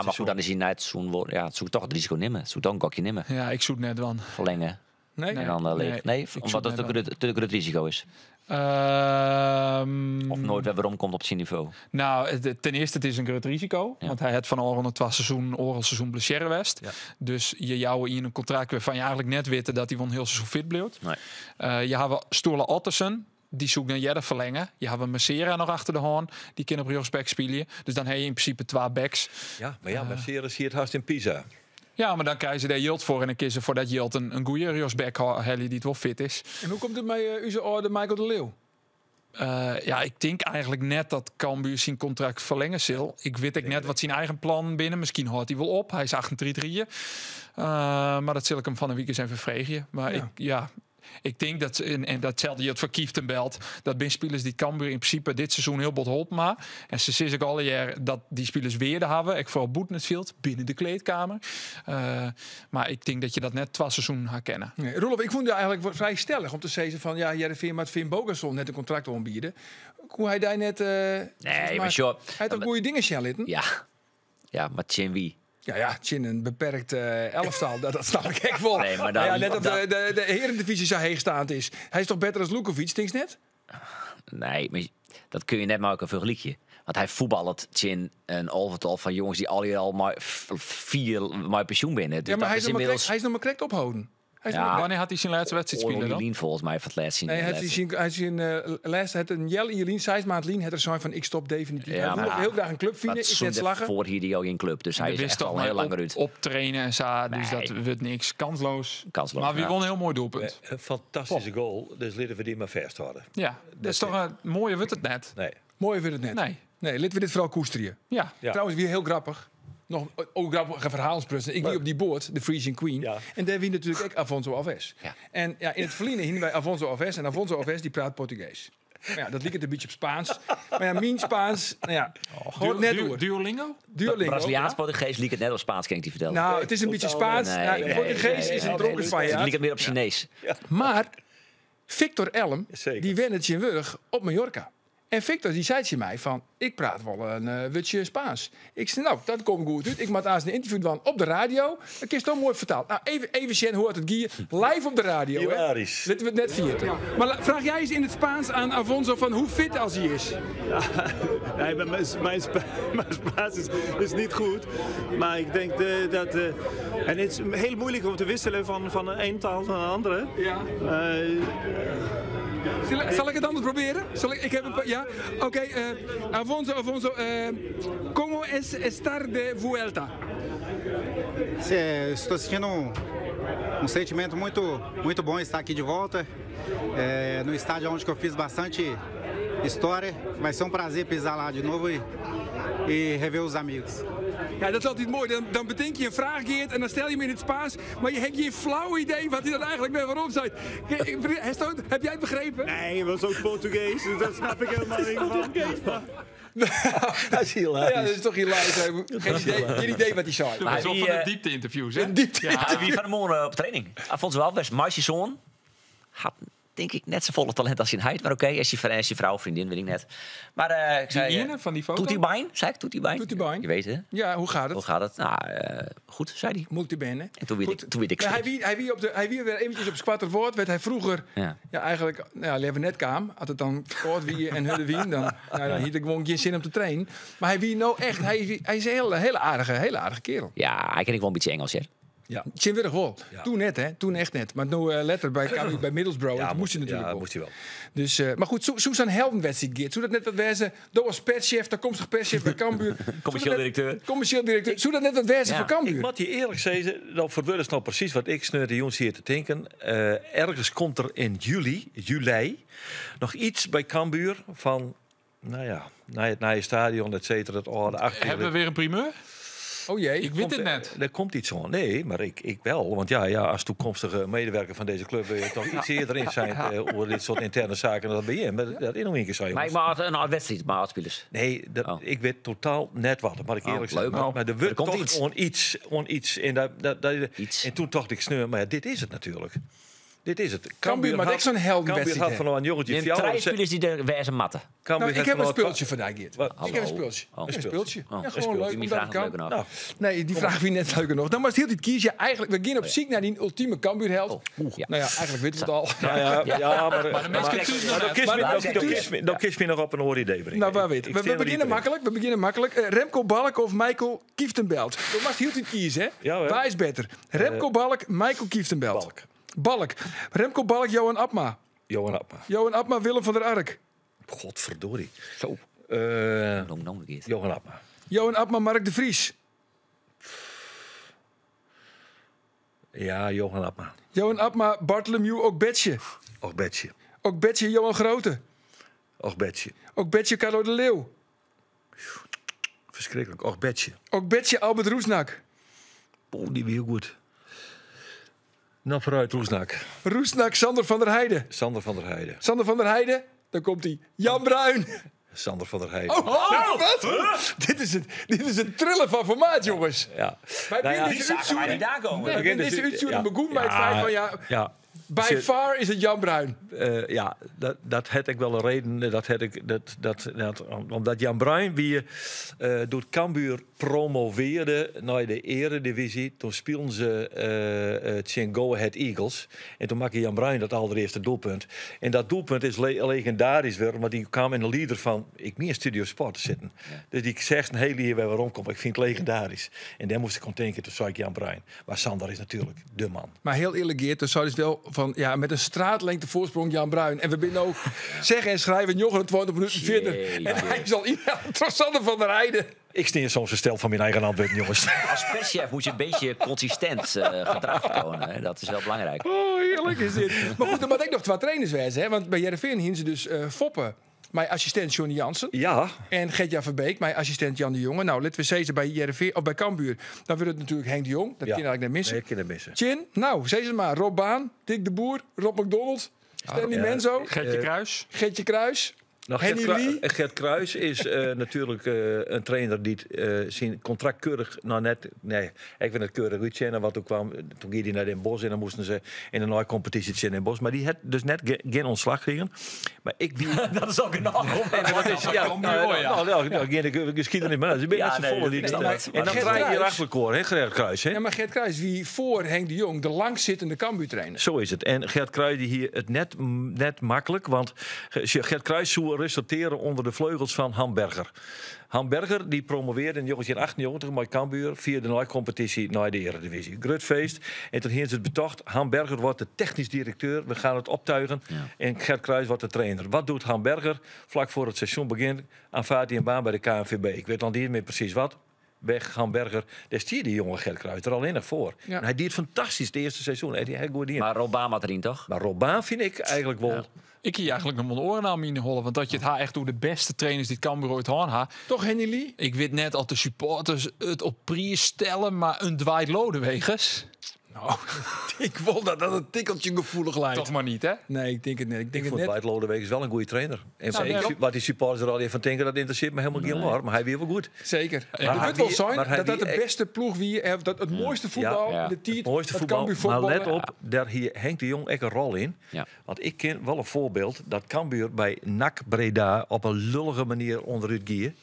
C: Maar goed, dan is hij na het seizoen... Ja, het zoekt toch het risico nemen. Het zoekt dan een gokje nemen.
D: Ja, ik zoek net wel.
C: Verlengen.
A: Nee?
C: En dan leeg. Nee, omdat het te groot risico is. Of nooit weer waarom komt op zijn niveau.
D: Nou, ten eerste, het is een groot risico. Ja. Want hij had van oren het was seizoen blessure west. Ja. Dus je jou in een contract waarvan je eigenlijk net weet dat hij van heel seizoen fit bleef. Nee. Je hebt Stoela Ottersen. Die zoekt naar Jelle verlengen. Je hebt een Messera nog achter de hand. Die kan op rechtsback spelen. Dus dan heb je in principe 2 backs.
B: Ja, maar Messera zie je het haast in Pisa.
D: Ja, maar dan krijgen ze daar yield voor. En dan kiezen voor dat yield een goede rechtsback die het wel fit is.
A: En hoe komt het met onze orde Michael de Leeuw?
D: Ja, ik denk eigenlijk net dat Cambuur zijn contract verlengen zal. Ik weet ook net wat zijn eigen plan binnen. Misschien houdt hij wel op. Hij is 38. Maar dat zal ik hem van een week eens even vregen. Maar ik denk dat, en datzelfde je voor Kieftenbelt, dat zijn spelers die Cambuur in principe dit seizoen heel bot holpen maar. En ze zien ook al jaar dat die spelers weer hebben. Ik vooral Boetnesfield binnen de kleedkamer. Maar ik denk dat je dat net 2 seizoenen gaat kennen.
A: Nee, Rolf, ik vond het eigenlijk vrij stellig om te zeggen van ja, Jereveen met Finn Bogason net een contract aanbieden. Hoe hij daar net...
C: nee, maar sure.
A: Hij had ook goede dingen snel.
C: Ja, maar Chin wie?
A: Ja, Chin een beperkt elftal. dat snap ik echt wel.
C: Nee, maar dan,
A: net op de herendivisie zo heegstaand is. Hij is toch beter als Lukovic, denk je net?
C: Nee, maar dat kun je net maken voor een liedje. Want hij voetballt Chin een overtal van jongens die al maar 4 maar pensioen binnen. Dus
A: ja, maar hij is
C: inmiddels...
A: nog maar correct ophouden.
D: Wanneer had hij zijn laatste wedstrijd spelen dan?
C: Lien volgens mij van het laatste.
A: Nee, hij had een Jelle in Lien, 6 maand Lien, het er zijn van ik stop definitief. Hij wil heel graag een club vinden, ik net slagen.
C: Voor hier die ook in club, dus hij is echt al heel lang eruit.
D: Optrainen en zo, dus dat wordt niks. Kansloos. Maar wie won een heel mooi doelpunt.
B: Een fantastische goal, dus laten we die maar vasthouden.
D: Ja, dat is toch een mooie wordt het net.
B: Nee.
A: Mooi wordt het net. Nee, laten we dit vooral koesteren.
D: Ja.
A: Trouwens, weer heel grappig. Nog ook grappige verhaalsprutsen. Ik wie op die boot, de Freezing Queen. Ja. En daar wie natuurlijk ook Afonso Alves. Ja. En ja, in het verleden hingen wij Afonso Alves. En Afonso Alves die praat Portugees. Maar ja, dat liep een beetje op Spaans. Maar ja, mijn Spaans, nou ja, hoort net door.
D: Duolingo?
C: Braziliaans Portugees liep het net op Spaans, kan ik die vertellen.
A: Nou, het is een beetje Spaans. Portugees is een dronken Spanjaard.
C: Het liep meer op Chinees.
A: Ja. Maar Victor Elm, die went in Wurg op Mallorca. En Victor die zei mij van, ik praat wel een wutje Spaans. Ik zei, nou, dat komt goed uit. Ik maak aan een interview doen op de radio. Dat is toch mooi vertaald. Nou, even Sjen hoort het gier live op de radio.
B: Hilarisch.
A: Laten we het net vieren. Ja. Maar vraag jij eens in het Spaans aan Afonso van hoe fit als hij is.
G: Ja, mijn Spaans is niet goed. Maar ik denk dat... en het is heel moeilijk om te wisselen van een taal naar een andere. Ja.
A: Zal ik het anders proberen? Ik heb een ja? Oké, Afonso, como es estar de vuelta?
H: Estou sentindo sentimento muito bom estar aqui de volta. No estádio onde eu fiz bastante história. Vai ser prazer pisar lá de novo e rever os amigos.
A: Ja, dat is altijd mooi. Dan bedenk je een vraag, Geert, en dan stel je hem in het Spaans. Maar je hebt geen flauw idee wat hij dan eigenlijk met waarom zei. Heb jij het begrepen?
G: Nee, het was ook Portugees. Dus dat snap ik helemaal niet van.
B: Dat is hilarisch.
A: Ja, dat is toch hilarisch. Geen idee wat hij zei.
D: Dat was wel van de diepte-interviews, hè?
C: Wie van de morgen op training? Afonso Alves, meisje zoon. Had denk ik net zo volle talent als in Heid. Maar oké, als je vrouw, vriendin, weet ik net. Maar ik zei...
D: van die foto?
C: Toetibijn, zei ik? Toetibijn.
A: Je
C: weet het.
A: Ja, hoe gaat het?
C: Hoe gaat het? Nou, goed, zei hij.
A: Moet je binnen.
C: En toen weet ik
A: hij wie weer eventjes op Squatterwoord. Werd hij vroeger... Ja, eigenlijk... Nou, leven net kwam. Had het dan kort wie en hudde wien. Dan had ik gewoon geen zin om te trainen. Maar hij wie nou echt... Hij is een hele aardige kerel.
C: Ja, hij ken ik wel een beetje Engels, hè?
A: Ja, Tjinwillig wel. Ja. Toen net, hè? Toen echt net. Maar nu letter bij Middlesbrough. Ja, moest je natuurlijk wel.
B: Moest hij wel.
A: Dus, maar goed, zo'n heldenwedstrijd, Geert. Zo dat net wat wezen. Dat was perschef, toekomstig perschef bij Cambuur.
C: Commercieel directeur.
A: Zo dat net wat wezen voor Cambuur.
B: Ik moet je eerlijk zeggen, dan verbeurt nou precies wat ik sneur de jongens hier te denken. Ergens komt er in juli, nog iets bij Cambuur van, nou ja, naar je stadion, et cetera.
D: Hebben we weer een primeur?
A: Oh jee,
D: ik weet het net.
B: Er komt iets van. Nee, maar ik wel. Want ja, als toekomstige medewerker van deze club wil je toch iets eerder in zijn over dit soort interne zaken dan bij je. Maar dat is nog een keer zo.
C: Maar ik maak een wedstrijd, maar spelers.
B: Nee, ik weet totaal net wat. Maar ik eerlijk zeggen. Maar er wordt toch gewoon iets. En toen dacht ik sneur, maar ja, dit is het natuurlijk. Dit is het.
A: Cambuur maar echt zo'n heldenwedstrijd.
B: Cambuur had van een jongetje.
C: Je hebt 3 spelers die er wijzen matten.
A: Ik heb een speeltje vandaag, Geert. Ik heb een speeltje.
C: Een
A: speeltje. Ja, gewoon leuk.
C: Die vraag leuker nog.
A: Nee, die vraag vind ik net leuker nog. Dan was het heel kies. Ja, eigenlijk, we gaan op zoek naar die ultieme Cambuurheld. Nou ja, eigenlijk weten we het al.
B: Ja, maar dan kies je nog op een oor idee brengen.
A: Nou, waar weten we? We beginnen makkelijk. Remco Balk of Michael Kieftenbelt. Dat mag heel goed kiezen, hè? Waar is beter? Remco Balk, Michael Kieftenbelt. Balk. Remco Balk, Johan Abma. Johan Abma, Willem van der Ark.
B: Godverdorie.
C: Zo.
B: Johan Abma.
A: Johan Abma, Mark de Vries.
B: Ja, Johan Abma.
A: Johan Abma, Bartholomew Okbetje. Okbetje, Johan Grote. Okbetje, Carlo de Leeuw.
B: Verschrikkelijk,
A: Okbetje, Albert Roesnak.
B: Die weer goed. Nou, vooruit,
A: Roesnak, Sander van der Heijden.
B: Sander van der
A: Heijden, dan komt hij. Jan Bruin.
B: Sander van der Heijden.
A: Wat? Dit is een trillen van formaat, jongens.
C: Ja. Die zagen wij niet daar komen.
A: Nee, deze uitzending begon bij het feit van By far is het Jan Bruin.
B: Ja, dat had ik wel een reden. Omdat Jan Bruin weer door Cambuur promoveerde naar de Eredivisie. Toen speelden ze tegen Go Ahead Eagles. En toen maakte Jan Bruin dat allereerste doelpunt. En dat doelpunt is legendarisch weer. Want die kwam in de leader van... Ik meer Studio Sport te zitten. Ja. Dus die zegt een hele hier waarom kom. Ik vind het legendarisch. En daar moest ik aan denken. Toen zei ik Jan Bruin. Maar Sander is natuurlijk de man.
A: Maar heel eerlijk, Geert, dus zou dus wel van... Ja, met een straatlengte voorsprong Jan Bruin. En we binnen ook zeggen en schrijven... Jochen, 20 minuten verder. En hij zal Sander van der Heijden.
B: Ik sneer soms een stel van mijn eigen hand, jongens.
C: Als perschef moet je een beetje consistent gedrag tonen. Hè? Dat is wel belangrijk.
A: Oh, heerlijk is dit. Maar goed, er moet ook nog 2 trainers wezen. Hè? Want bij Heerenveen hingen ze dus Foppen. Mijn assistent Johnny Jansen.
B: Ja.
A: En Gert-Jan Verbeek, mijn assistent Jan de Jonge. Nou, laten we zeggen bij Heerenveen of bij Cambuur. Dan wil het natuurlijk Henk de Jong. Dat kan je eigenlijk net missen.
B: Nee, ik kan het missen.
A: Chin, nou, zeg ze maar. Rob Baan, Dick de Boer, Rob McDonald, Stanley Menzo. Gertje Kruis.
B: Nou, Gert Kruis is natuurlijk een trainer die zijn contract keurig... Nou net, nee, ik vind het keurig uitzien. Want toen ging hij naar Den Bosch en dan moesten ze in een nieuwe competitie in Den Bosch. Maar die had dus net geen ontslag gekregen. Maar ik
C: dat is ook een naam.
B: Geen geschiedenis, maar dat is een beetje met z'n volle die. En dan draai je hier achter koor, hè, Gert Kruis.
A: Ja, maar Gert Kruis, wie voor Henk de Jong de langzittende Cambuur-trainer.
B: Zo is het. En Gert Kruis die hier het net makkelijk, want Gert Kruis zou resulteren onder de vleugels van Hamburger. Hamburger die promoveerde in 1998 met Cambuur via de nieuwe competitie naar de Eredivisie. Grutfeest. En toen hebben ze het betocht. Hamburger wordt de technisch directeur. We gaan het optuigen. Ja. En Gert Kruis wordt de trainer. Wat doet Hamburger? Vlak voor het seizoen begint aanvaardt hij een baan bij de KNVB. Ik weet dan niet meer precies wat. Weg, Hamburger. Daar stier die jonge Gert Kruis er alleen nog voor. Ja. En hij deed fantastisch het eerste seizoen.
C: Maar Robaan had erin, toch?
B: Maar Robaan vind ik eigenlijk wel...
D: Ja. Ik hier eigenlijk nog mijn oren aan me hollen. Want dat je het haar echt door de beste trainers die het Cambuur ooit had.
A: Toch, Henny Lee?
D: Ik weet net al de supporters het op prijs stellen. Maar een Dwight Lodewegers...
A: Nou, ik wil dat een tikkeltje gevoelig lijkt.
D: Toch maar niet, hè?
A: Nee, ik denk het niet.
B: Ik vond Dwight Lodewegers wel een goede trainer. En wat die supporters er al even van denken, dat interesseert me helemaal geen lor. Maar hij weer wel goed.
A: Zeker. Het moet wel zijn dat de beste ploeg wie dat het mooiste voetbal in de tijd. Het mooiste voetbal.
B: Maar let op, daar hier Henk de Jong echt een rol in. Ja. Want ik ken wel een voorbeeld dat Cambuur bij NAC Breda op een lullige manier onderuit ging.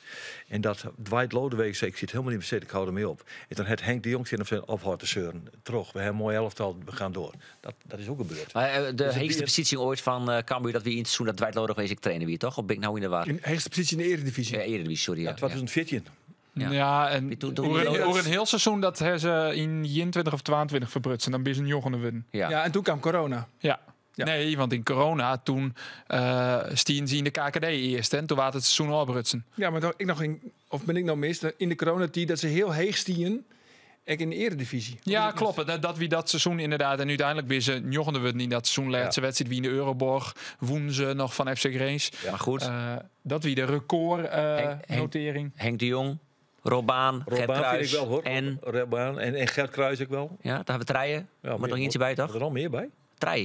B: En dat Dwight Lodewegers zei, ik zit helemaal niet bezet, ik hou ermee op. En dan had Henk de Jong zin op zijn ophoud te zeuren. Terug, we hebben een mooi elftal, we gaan door. Dat is ook gebeurd.
C: Maar de dus heegste positie ooit van Cambuur dat we in het seizoen dat Dwight Lodewegers ik trainen wie toch? Of ben ik nou in de war?
A: In heegste positie in de Eredivisie.
C: Ja, Eredivisie, sorry. Ja.
B: 2014.
D: Ja, en over een heel seizoen dat ze in 21 of 22 verbrutsen. Dan ben je een jongen winnen.
A: Ja, en toen kwam corona.
D: Ja. Nee, want in corona toen stien ze in de KKD eerst. En toen was het seizoen al brutsen.
A: Ja, maar ben ik nou mis? In de coronatijd dat ze heel heeg stien. In de Eredivisie.
D: Ja, klopt. Dat wie dat seizoen inderdaad. En uiteindelijk ben ze jochende we in dat seizoen laatste wedstrijd wie in de Euroborg. Wonnen ze nog van FC Greens.
C: Ja, maar goed.
D: Dat wie de record notering.
C: Henk de Jong. Robaan, Gert Kruis
B: vind ik wel, hoor. En Gert Kruis ook wel.
C: Ja, daar hebben we Treien. Ja, maar nog eentje bij, toch?
B: Er al meer bij.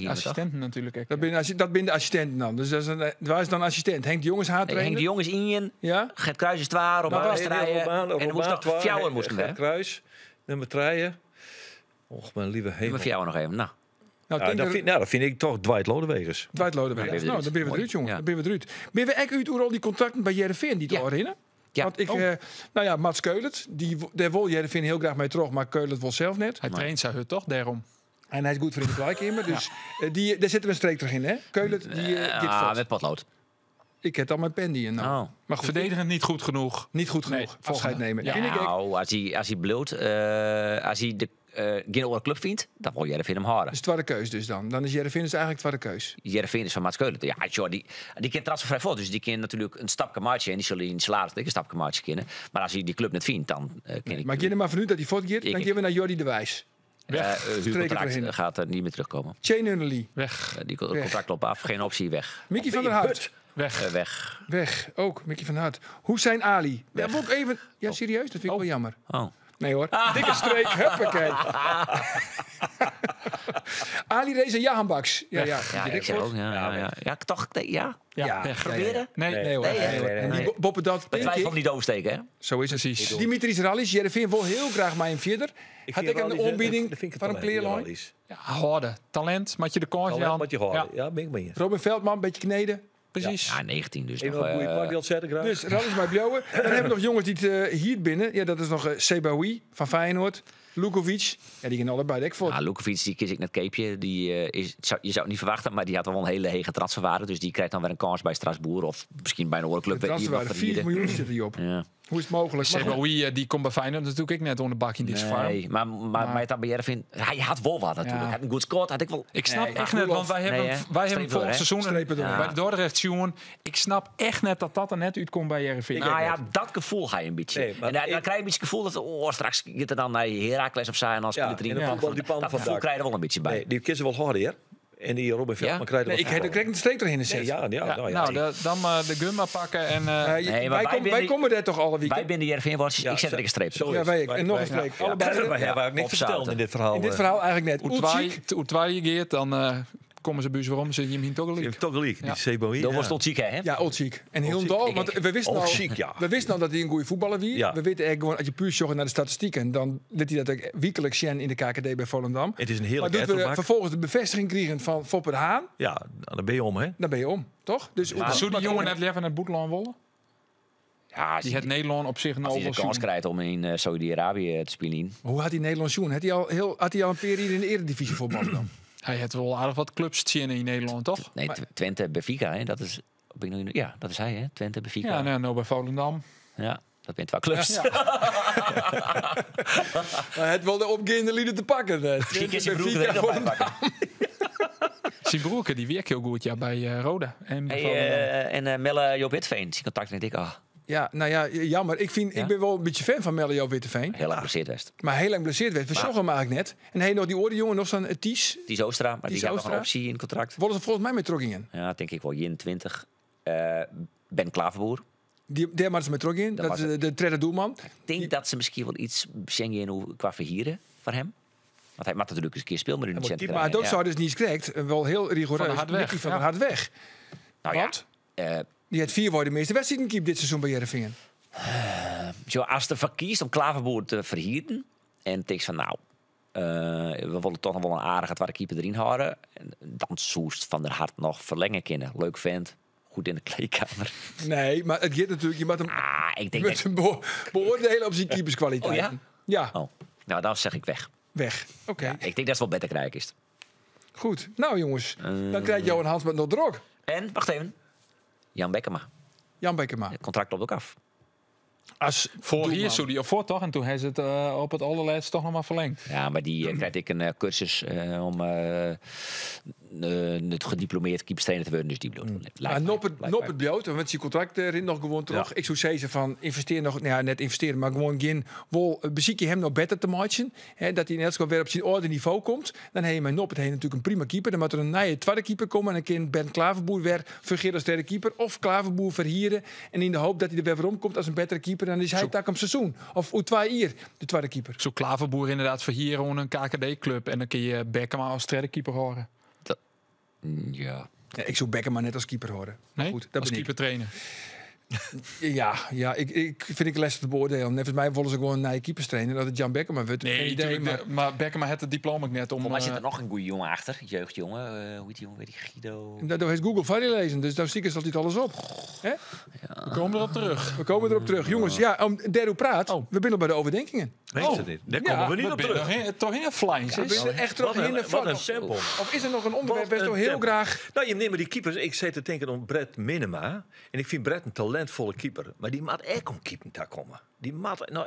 D: Assistenten natuurlijk.
A: Dat ben de assistenten dan. Dus waar is dan assistent? Henk de Jong is haar trainer?
C: Henk de Jong is Ingen. Ja? Gert Kruis is Twaar. Robaan is Treien. En dan moest nog Fjouwer moesten we.
B: Gert Kruis, nummer Treien. Och, mijn lieve hemel.
C: Nummer Fjouwer nog even.
B: Dat vind ik toch Dwight Lodewegers.
A: Dwight Lodewegers. Nou, dan ben je eruit, jongen. Dan ben je eruit. Ben we echt uit hoe al die contracten bij Heerenveen die te herinneren? Ja. Want ik, Mats Keulert, daar wil Heerenveen heel graag mee terug, maar Keulert wil zelf net.
D: Hij traint zijn hut toch, daarom.
A: En hij is goed voor in de blijkkamer, dus daar zitten we een streek terug in, hè? Keulert,
C: met potlood.
A: Ik heb al mijn pen die nou.
D: Oh. Maar verdedigend niet goed genoeg.
A: Niet goed genoeg. Nee, afscheid nemen.
C: Ja. Nou, als hij bloot, als hij de geen andere club vindt, dan wil Heerenveen hem houden.
A: Dat is tweede keus dus dan. Dan is Heerenveen eigenlijk tweede keus.
C: Heerenveen is van Mats Keulert. Ja, joh, die kent transfervrij voor, dus die kan natuurlijk een stapje en die zullen in salaris een stapje kennen. Maar als hij die club net vindt, dan ken ik.
A: Maar je er maar vanuit dat hij voortgeeft, dan geven we naar Jordi de Wijs.
C: Huurcontract gaat er niet meer terugkomen.
A: Chain Unnerly.
D: Weg.
C: Die contract loopt af, geen optie, weg.
A: Mickey van der Hout.
C: Weg.
A: Ook, Mickey van der Hout. Hussein Ali. Ja, ook even. Ja, serieus, dat vind ik wel jammer.
C: Oh.
A: Nee hoor, dikke streek, huppakee. Ali Reza Jahanbaks. Ja,
C: ik zeg ook. Ja, toch? Ja. Proberen?
A: Nee hoor. En die boppen dat.
C: Bij twijfel van die doofsteken, hè?
A: Zo is het. Precies. Dimitris Rallis, Jereveen wil heel graag mij een vierder. Had ik een aanbieding van een kleerlijn?
D: Ja, hoorde. Talent, met je de kans aan.
B: Ja, ben ik mee eens.
A: Robin Veldman, beetje kneden.
D: Precies.
C: Ja, 19 dus.
B: Even een goede party ontzettend graag.
A: Dus Rallis mij bljouwen. Dan hebben we nog jongens die het hier binnen. Ja, dat is nog Sebaoui van Feyenoord. Lukovic. Ja, die gaan allebei dek voor.
C: Ja, Lukovic, die kies ik net keepje. Die, je zou het niet verwachten, maar die had wel een hele hege transferwaarde. Dus die krijgt dan weer een kans bij Strasbourg. Of misschien bij een oorclub.
A: De transferwaarde, 4 miljoen zit er op.
C: Ja.
A: Hoe is het mogelijk?
D: Sebaoui, die komt bij Feyenoord natuurlijk ook net onder bak in dit geval.
C: Nee, maar het dan bij Jereveen, hij had wel wat natuurlijk. Hij had een goed score, had ik wel.
D: Ik snap echt net, want wij hebben volgend seizoen bij de Dordrecht jongen. Ik snap echt net dat er net uitkomt bij Jereveen.
C: Nou ja, dat gevoel ga je een beetje. Nee, en dan krijg je een beetje het gevoel dat straks gaat er dan naar Heracles of zo en als speler erin. Dat gevoel krijg je er wel een beetje bij.
B: Die kiezen wel harder, hè? En die Robin Veldman krijgt
A: ik krijg een streek erin zet.
D: Dan de gumma pakken en...
A: wij komen daar toch alle weekend?
C: Wij binnen Jereveen-watch, ik zet er een streep.
A: En nog een streep. Allebei.
B: Wij hebben ook niks te vertellen in dit verhaal.
A: In dit verhaal eigenlijk net.
D: Hoe twee geert, dan... komen ze buis waarom ze hem Togeliek.
B: Die Sebaoui.
C: Dat was Olcic, hè?
A: Ja, Olcic. En heel dol, want we wisten al dat hij een goede voetballer was.
B: Ja.
A: We weten eigenlijk gewoon, als je puur zocht naar de statistieken, dan liet hij dat ook wekelijks zien in de KKD bij Volendam.
B: Het is een heerlijke
A: maar doet we vervolgens de bevestiging kregen van Foppe de Haan.
B: Ja, dan ben je om, hè?
A: Dan ben je om, toch? Dus
D: zou die jongen net leven naar het Boetland willen? Ja, die het Nederland op zich nog
C: wel de kans krijgt om in Saudi-Arabië te spelen.
A: Hoe had hij Nederland zoen? Had hij al een periode in de Eredivisie voetballen dan?
D: Hij heeft wel aardig wat clubs zien in Nederland, toch?
C: Nee, Twente, Benfica, hè? Dat is hij, hè? Twente, Benfica.
D: Ja, nou bij Volendam.
C: Ja, dat bent wel clubs.
A: Ja. Het wel de opgaande lieden te pakken.
C: Misschien is zijn broer er nog bij pakken.
D: Zijn broer, die werkt heel goed bij Roda.
C: En Melle Joop Witveen, die contact met ik.
A: Ja, nou ja, jammer. Ik ben wel een beetje fan van Melle Joop Witteveen.
C: Heel lang geblesseerd werd.
A: Maar heel lang geblesseerd werd. We zochten hem eigenlijk net. En hij nog die orde jongen, nog zo'n Ties.
C: Ties Oostra, maar die had nog een optie in het contract.
A: Worden ze volgens mij met Troggingen?
C: Ja, denk ik wel. 21. Ben Klaverboer.
A: Die maar ze met Troggingen. Dat is de derde doelman.
C: Ik denk dat ze misschien wel iets zingen qua verhieren van hem. Want hij mag natuurlijk eens een keer spelen met in het centrum.
A: Maar dat zou dus niet correct. Wel heel rigoureus. Van de hard weg.
C: Nou
A: want die had 4 worden de meeste wedstrijden keep dit seizoen bij Jereveen.
C: Als je verkiest om Klaverboer te verhieren en denkt van we willen toch nog wel een aardige tweede keeper erin houden, dan zoest Van der Hart nog verlengen kunnen. Leuk vent. Goed in de kleedkamer.
A: Nee, maar het gaat natuurlijk... Je moet hem,
C: ik denk
A: beoordelen op zijn keeperskwaliteit.
C: Oh ja?
A: Ja.
C: Oh. Nou, dan zeg ik weg.
A: Weg, oké.
C: Ja, ik denk dat het wel beter krijgen is.
A: Goed. Nou jongens, dan krijg je een Hans met nog drok.
C: En, wacht even. Jan Bekkema. Het contract loopt ook af.
D: Vorig jaar zou die ervoor toch? En toen heeft het op het allerlaatst toch nog maar verlengd.
C: Ja, maar die krijgt ik een cursus om het gediplomeerd keeperstrainer te worden. Dus die bedoelt.
A: Maar Noppert bloot, want zijn contract erin nog gewoon terug. Ja. Ik zou zeggen van investeer nog, net investeren, maar gewoon geen wol beziek je hem nog beter te maken. Dat hij net weer op zijn orde niveau komt. Dan heb je met Noppert natuurlijk een prima keeper. Dan moet er een nieuwe tweede keeper komen en dan kan Ben Klaverboer weer fungeren als derde keeper. Of Klaverboer verhieren en in de hoop dat hij er weer waarom komt als een betere keeper. Dan is hij tak om seizoen. Of Oetwaaier, de tweede keeper.
D: Zo Klaverboer inderdaad verhieren aan een KKD-club. En dan kun je Bekkema als derde keeper horen.
C: Ja.
A: Ik zou Bekkema net als keeper horen.
D: Nee,
A: goed, dat
D: als keeper trainen.
A: Ja, ik vind ik lastig te beoordelen. Net als mij willen ze gewoon naar je keepers trainen. Dat het Jan Bekkema wordt.
D: Nee, idee, maar Bekkema had het diploma net om.
C: Maar zit er nog een goede jongen achter, jeugdjongen. Hoe heet die jongen? Weet je, Guido.
A: Dat heeft Google Friday lezen, dus daar zie ik altijd alles op. Hè?
D: Ja. We komen erop terug.
A: Jongens, om derde praat. We beginnen bij de overdenkingen.
B: Daar komen we niet op terug.
D: Toch in flying.
A: We zijn echt toch in de
B: wat een sample.
A: Of is er nog een onderwerp best wel heel graag?
B: Nou, je neemt maar die keepers. Ik zit te denken om Brett Minema. En ik vind Brett een talentvolle keeper. Maar die moet echt om keeper daar komen.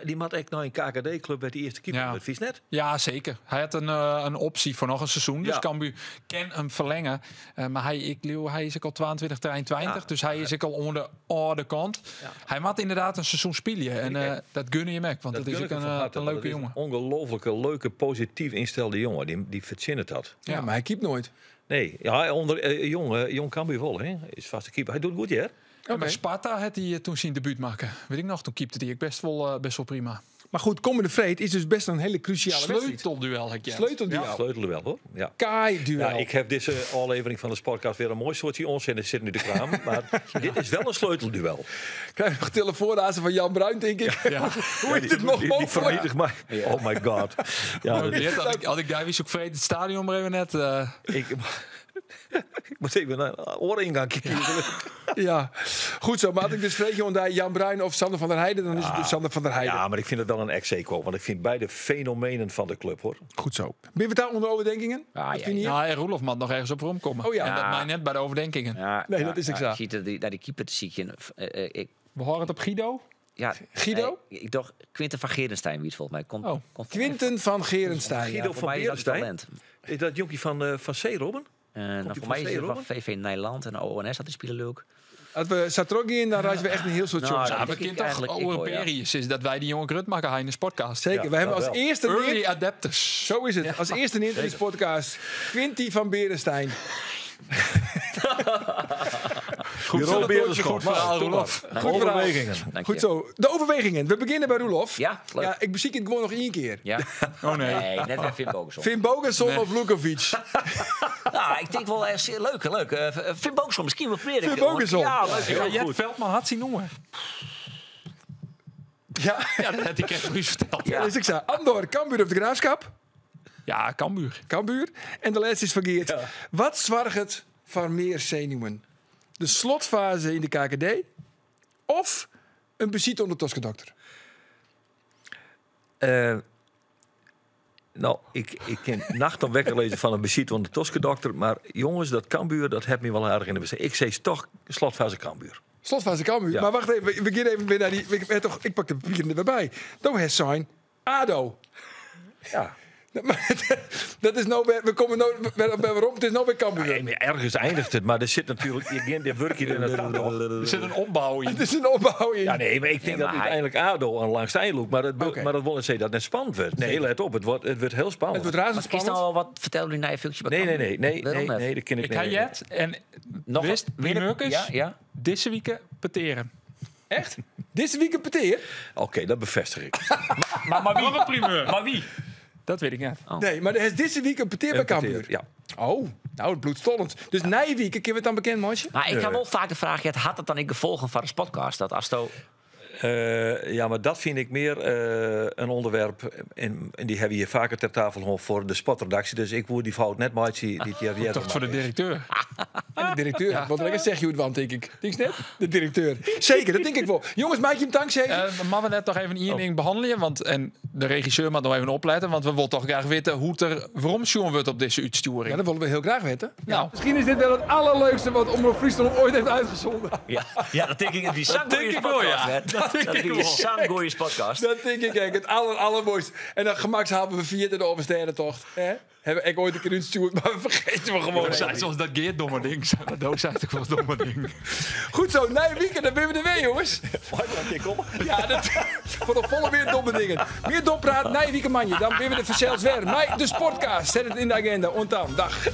B: Die moet echt naar een KKD-club bij de eerste keeper.
D: Ja.
B: Dat vies net.
D: Ja, zeker. Hij had een optie voor nog een seizoen. Dus Cambuur kan hem verlengen. Maar hij is ook al 22, 23. Ja. Dus hij is ook al onder de oude kant. Ja. Hij moet inderdaad een seizoen spelen. En dat gunnen je hem. Want dat is ook een leuke jongen.
B: Een ongelooflijke, leuke, positief instelde jongen. Die verzint dat.
A: Ja, maar hij keept nooit.
B: Nee, onder jong Cambuur vol. Is vaste keeper. Hij doet goed, hè?
D: Okay. Bij Sparta had hij toen zijn debuut maken. Weet ik nog, toen keepte hij best wel prima.
A: Maar goed, komende vreed is dus best een hele cruciale wedstrijd.
D: Sleutelduel, heb je.
A: Sleutelduel.
B: Ja, sleutelduel hoor. Ja.
A: Kaai-duel.
B: Ja, ik heb deze aflevering van de podcast weer een mooi soortje onzin zitten in de kraam. Maar dit is wel een sleutelduel.
A: Krijg nog telefoonrazen van Jan Bruin, denk ik.
D: Ja.
A: Hoe is het mogelijk?
B: Die vernietigt mij. Oh my god. Ja,
D: Had ik daar wist ook vreed het stadion maar even net.
B: Ik moet even naar een ooringang kijken.
A: Ja, goed zo. Maar had ik dus vreet je onder Jan Bruin of Sander van der Heijden, dan is het dus Sander van der Heijden.
B: Ja, maar ik vind het wel een ex-equo. Want ik vind beide fenomenen van de club, hoor.
A: Goed zo. Ben je daar onder overdenkingen?
D: En Roelof mag nog ergens op rondkomen.
A: Oh ja.
D: En dat mij net bij de overdenkingen.
C: Ja,
A: Nee, dat is exact.
C: Je ziet dat die keeper te ziek in.
D: We horen het op Guido.
C: Ja,
A: Guido?
C: Ik dacht Quinten van Gerenstein, wie het volgens mij komt.
A: Quinten van Gerenstein.
B: Guido
C: voor
B: van
C: mij is dat
B: Berenstein.
C: talent.
B: Is dat jonkie van C, Robben?
C: Voor mij is het van VV Nederland en ONS had die spelen leuk.
A: Als we Satroggi in, dan reizen we echt een heel soort jongens.
D: Ja, we kunnen toch
C: eigenlijk
D: Europeriërs is dat wij die jonge Grut maken in de podcast.
A: Zeker.
B: Ja,
A: we hebben
B: dat
A: als
B: wel.
A: eerste
D: Early adapters.
A: Zo is het. Als eerste in deze podcast. Quinty van Berenstein.
B: Goed
D: verhaal, Roelof.
A: Goed verhaal.
B: Overwegingen.
A: Goed zo. De overwegingen. We beginnen bij Roelof.
C: Ja, leuk.
A: Ja, ik beziek het gewoon nog één keer.
C: Ja.
D: Oh nee.
C: Nee, net weer Finn Bogerson.
A: Finn Bogerson of Lukovic?
C: Nou, ik denk wel echt leuk. Finn Bogerson, misschien wel proberen.
A: Finn Bogerson.
C: Ja, leuk.
D: Ja, Jet Veldman had zien noemen.
A: Ja,
D: Ja, dat had ik echt voor u verteld.
C: Ja.
A: dus ik zei Andor, Cambuur of de Graafschap?
D: Ja, Cambuur.
A: Cambuur. En de laatste is vergeerd. Wat zorgt het voor meer zenuwen? De slotfase in de KKD of een bezit onder Toskendokter?
B: Nou, ik kan nacht om wekker lezen van een bezit van de Toskendokter. Maar jongens, dat Cambuur, dat heeft me wel aardig in de besteding. Ik zei toch slotfase Cambuur.
A: Slotfase Cambuur.
B: Ja.
A: Maar wacht even, we gaan even weer naar die... Ik pak de papieren erbij. Dat is zijn ADO.
B: Ja.
A: Dat is nou weer... We komen nou bij waarom. Het is nou weer Cambuur.
B: Nee, maar ergens eindigt het, maar er zit natuurlijk... Je werk je in het
D: Er zit een opbouw in.
A: Het is een opbouw in.
B: Ja, nee, maar ik denk dat uiteindelijk ADO aan langs de eindelijk. Maar dat wil niet zeggen dat het spannend wordt. Nee, let op. Het wordt heel spannend.
A: Het wordt razend
C: Is
A: spannend.
C: nou wat vertellen jullie naar je functie?
B: Nee, dat ken ik
D: Ik ga
B: niet.
D: Jet en
C: Nog
D: wist Wienerkes
C: Ja.
D: deze week peteren.
A: Echt? Deze week een peteer?
B: Oké, dat bevestig ik.
D: Maar wie? Nog een primeur. Maar wie? Dat weet ik niet.
A: Nee, maar er is deze week een peteer bij Cambuur.
B: Ja.
A: Oh, nou, het bloedstollend. Dus na je week, kunnen we het dan bekend, Mansje?
C: Maar ik heb wel vaak de vraag, had het dan in gevolgen van de podcast? Dat Asto...
B: Ja, maar dat vind ik meer een onderwerp. En die hebben we hier vaker ter tafel gehad voor de sportredactie. Dus ik woord die fout net maar die
D: Toch voor de directeur.
A: En de directeur. Wat lekker zeg je het want, denk ik. Denk je net? De directeur. Zeker, dat denk ik wel. Jongens, maak je hem dankzij.
D: Maar we net toch even één ding behandelen. Want, en de regisseur moet nog even opletten. Want we willen toch graag weten hoe het er waarom zien wordt op deze uitsturing.
A: Ja, dat willen we heel graag weten.
D: Nou,
A: Misschien is dit wel het allerleukste wat Omroep Friesland ooit heeft uitgezonden.
C: Ja, dat denk ik. Die
D: denk ik wel, ja.
C: Dat denk ik wel. Sam Gooiers podcast.
A: Dat denk ik eigenlijk het allermooiste. En dan gemakshalve vierde de Oversterrentocht. Hebben we ooit een keer uitgestuurd, maar we vergeten we gewoon.
D: zoals dat Geert domme ding. Dat ook zei ik wel domme ding.
A: Goed zo, na een weekend, dan ben we er weer, jongens. Ja, voor de volle weer domme dingen. Meer dompraat, na een weekend manje. Dan ben we er vanzelfs weer. Maar de sportcast, zet het in de agenda. Ontaan, dag.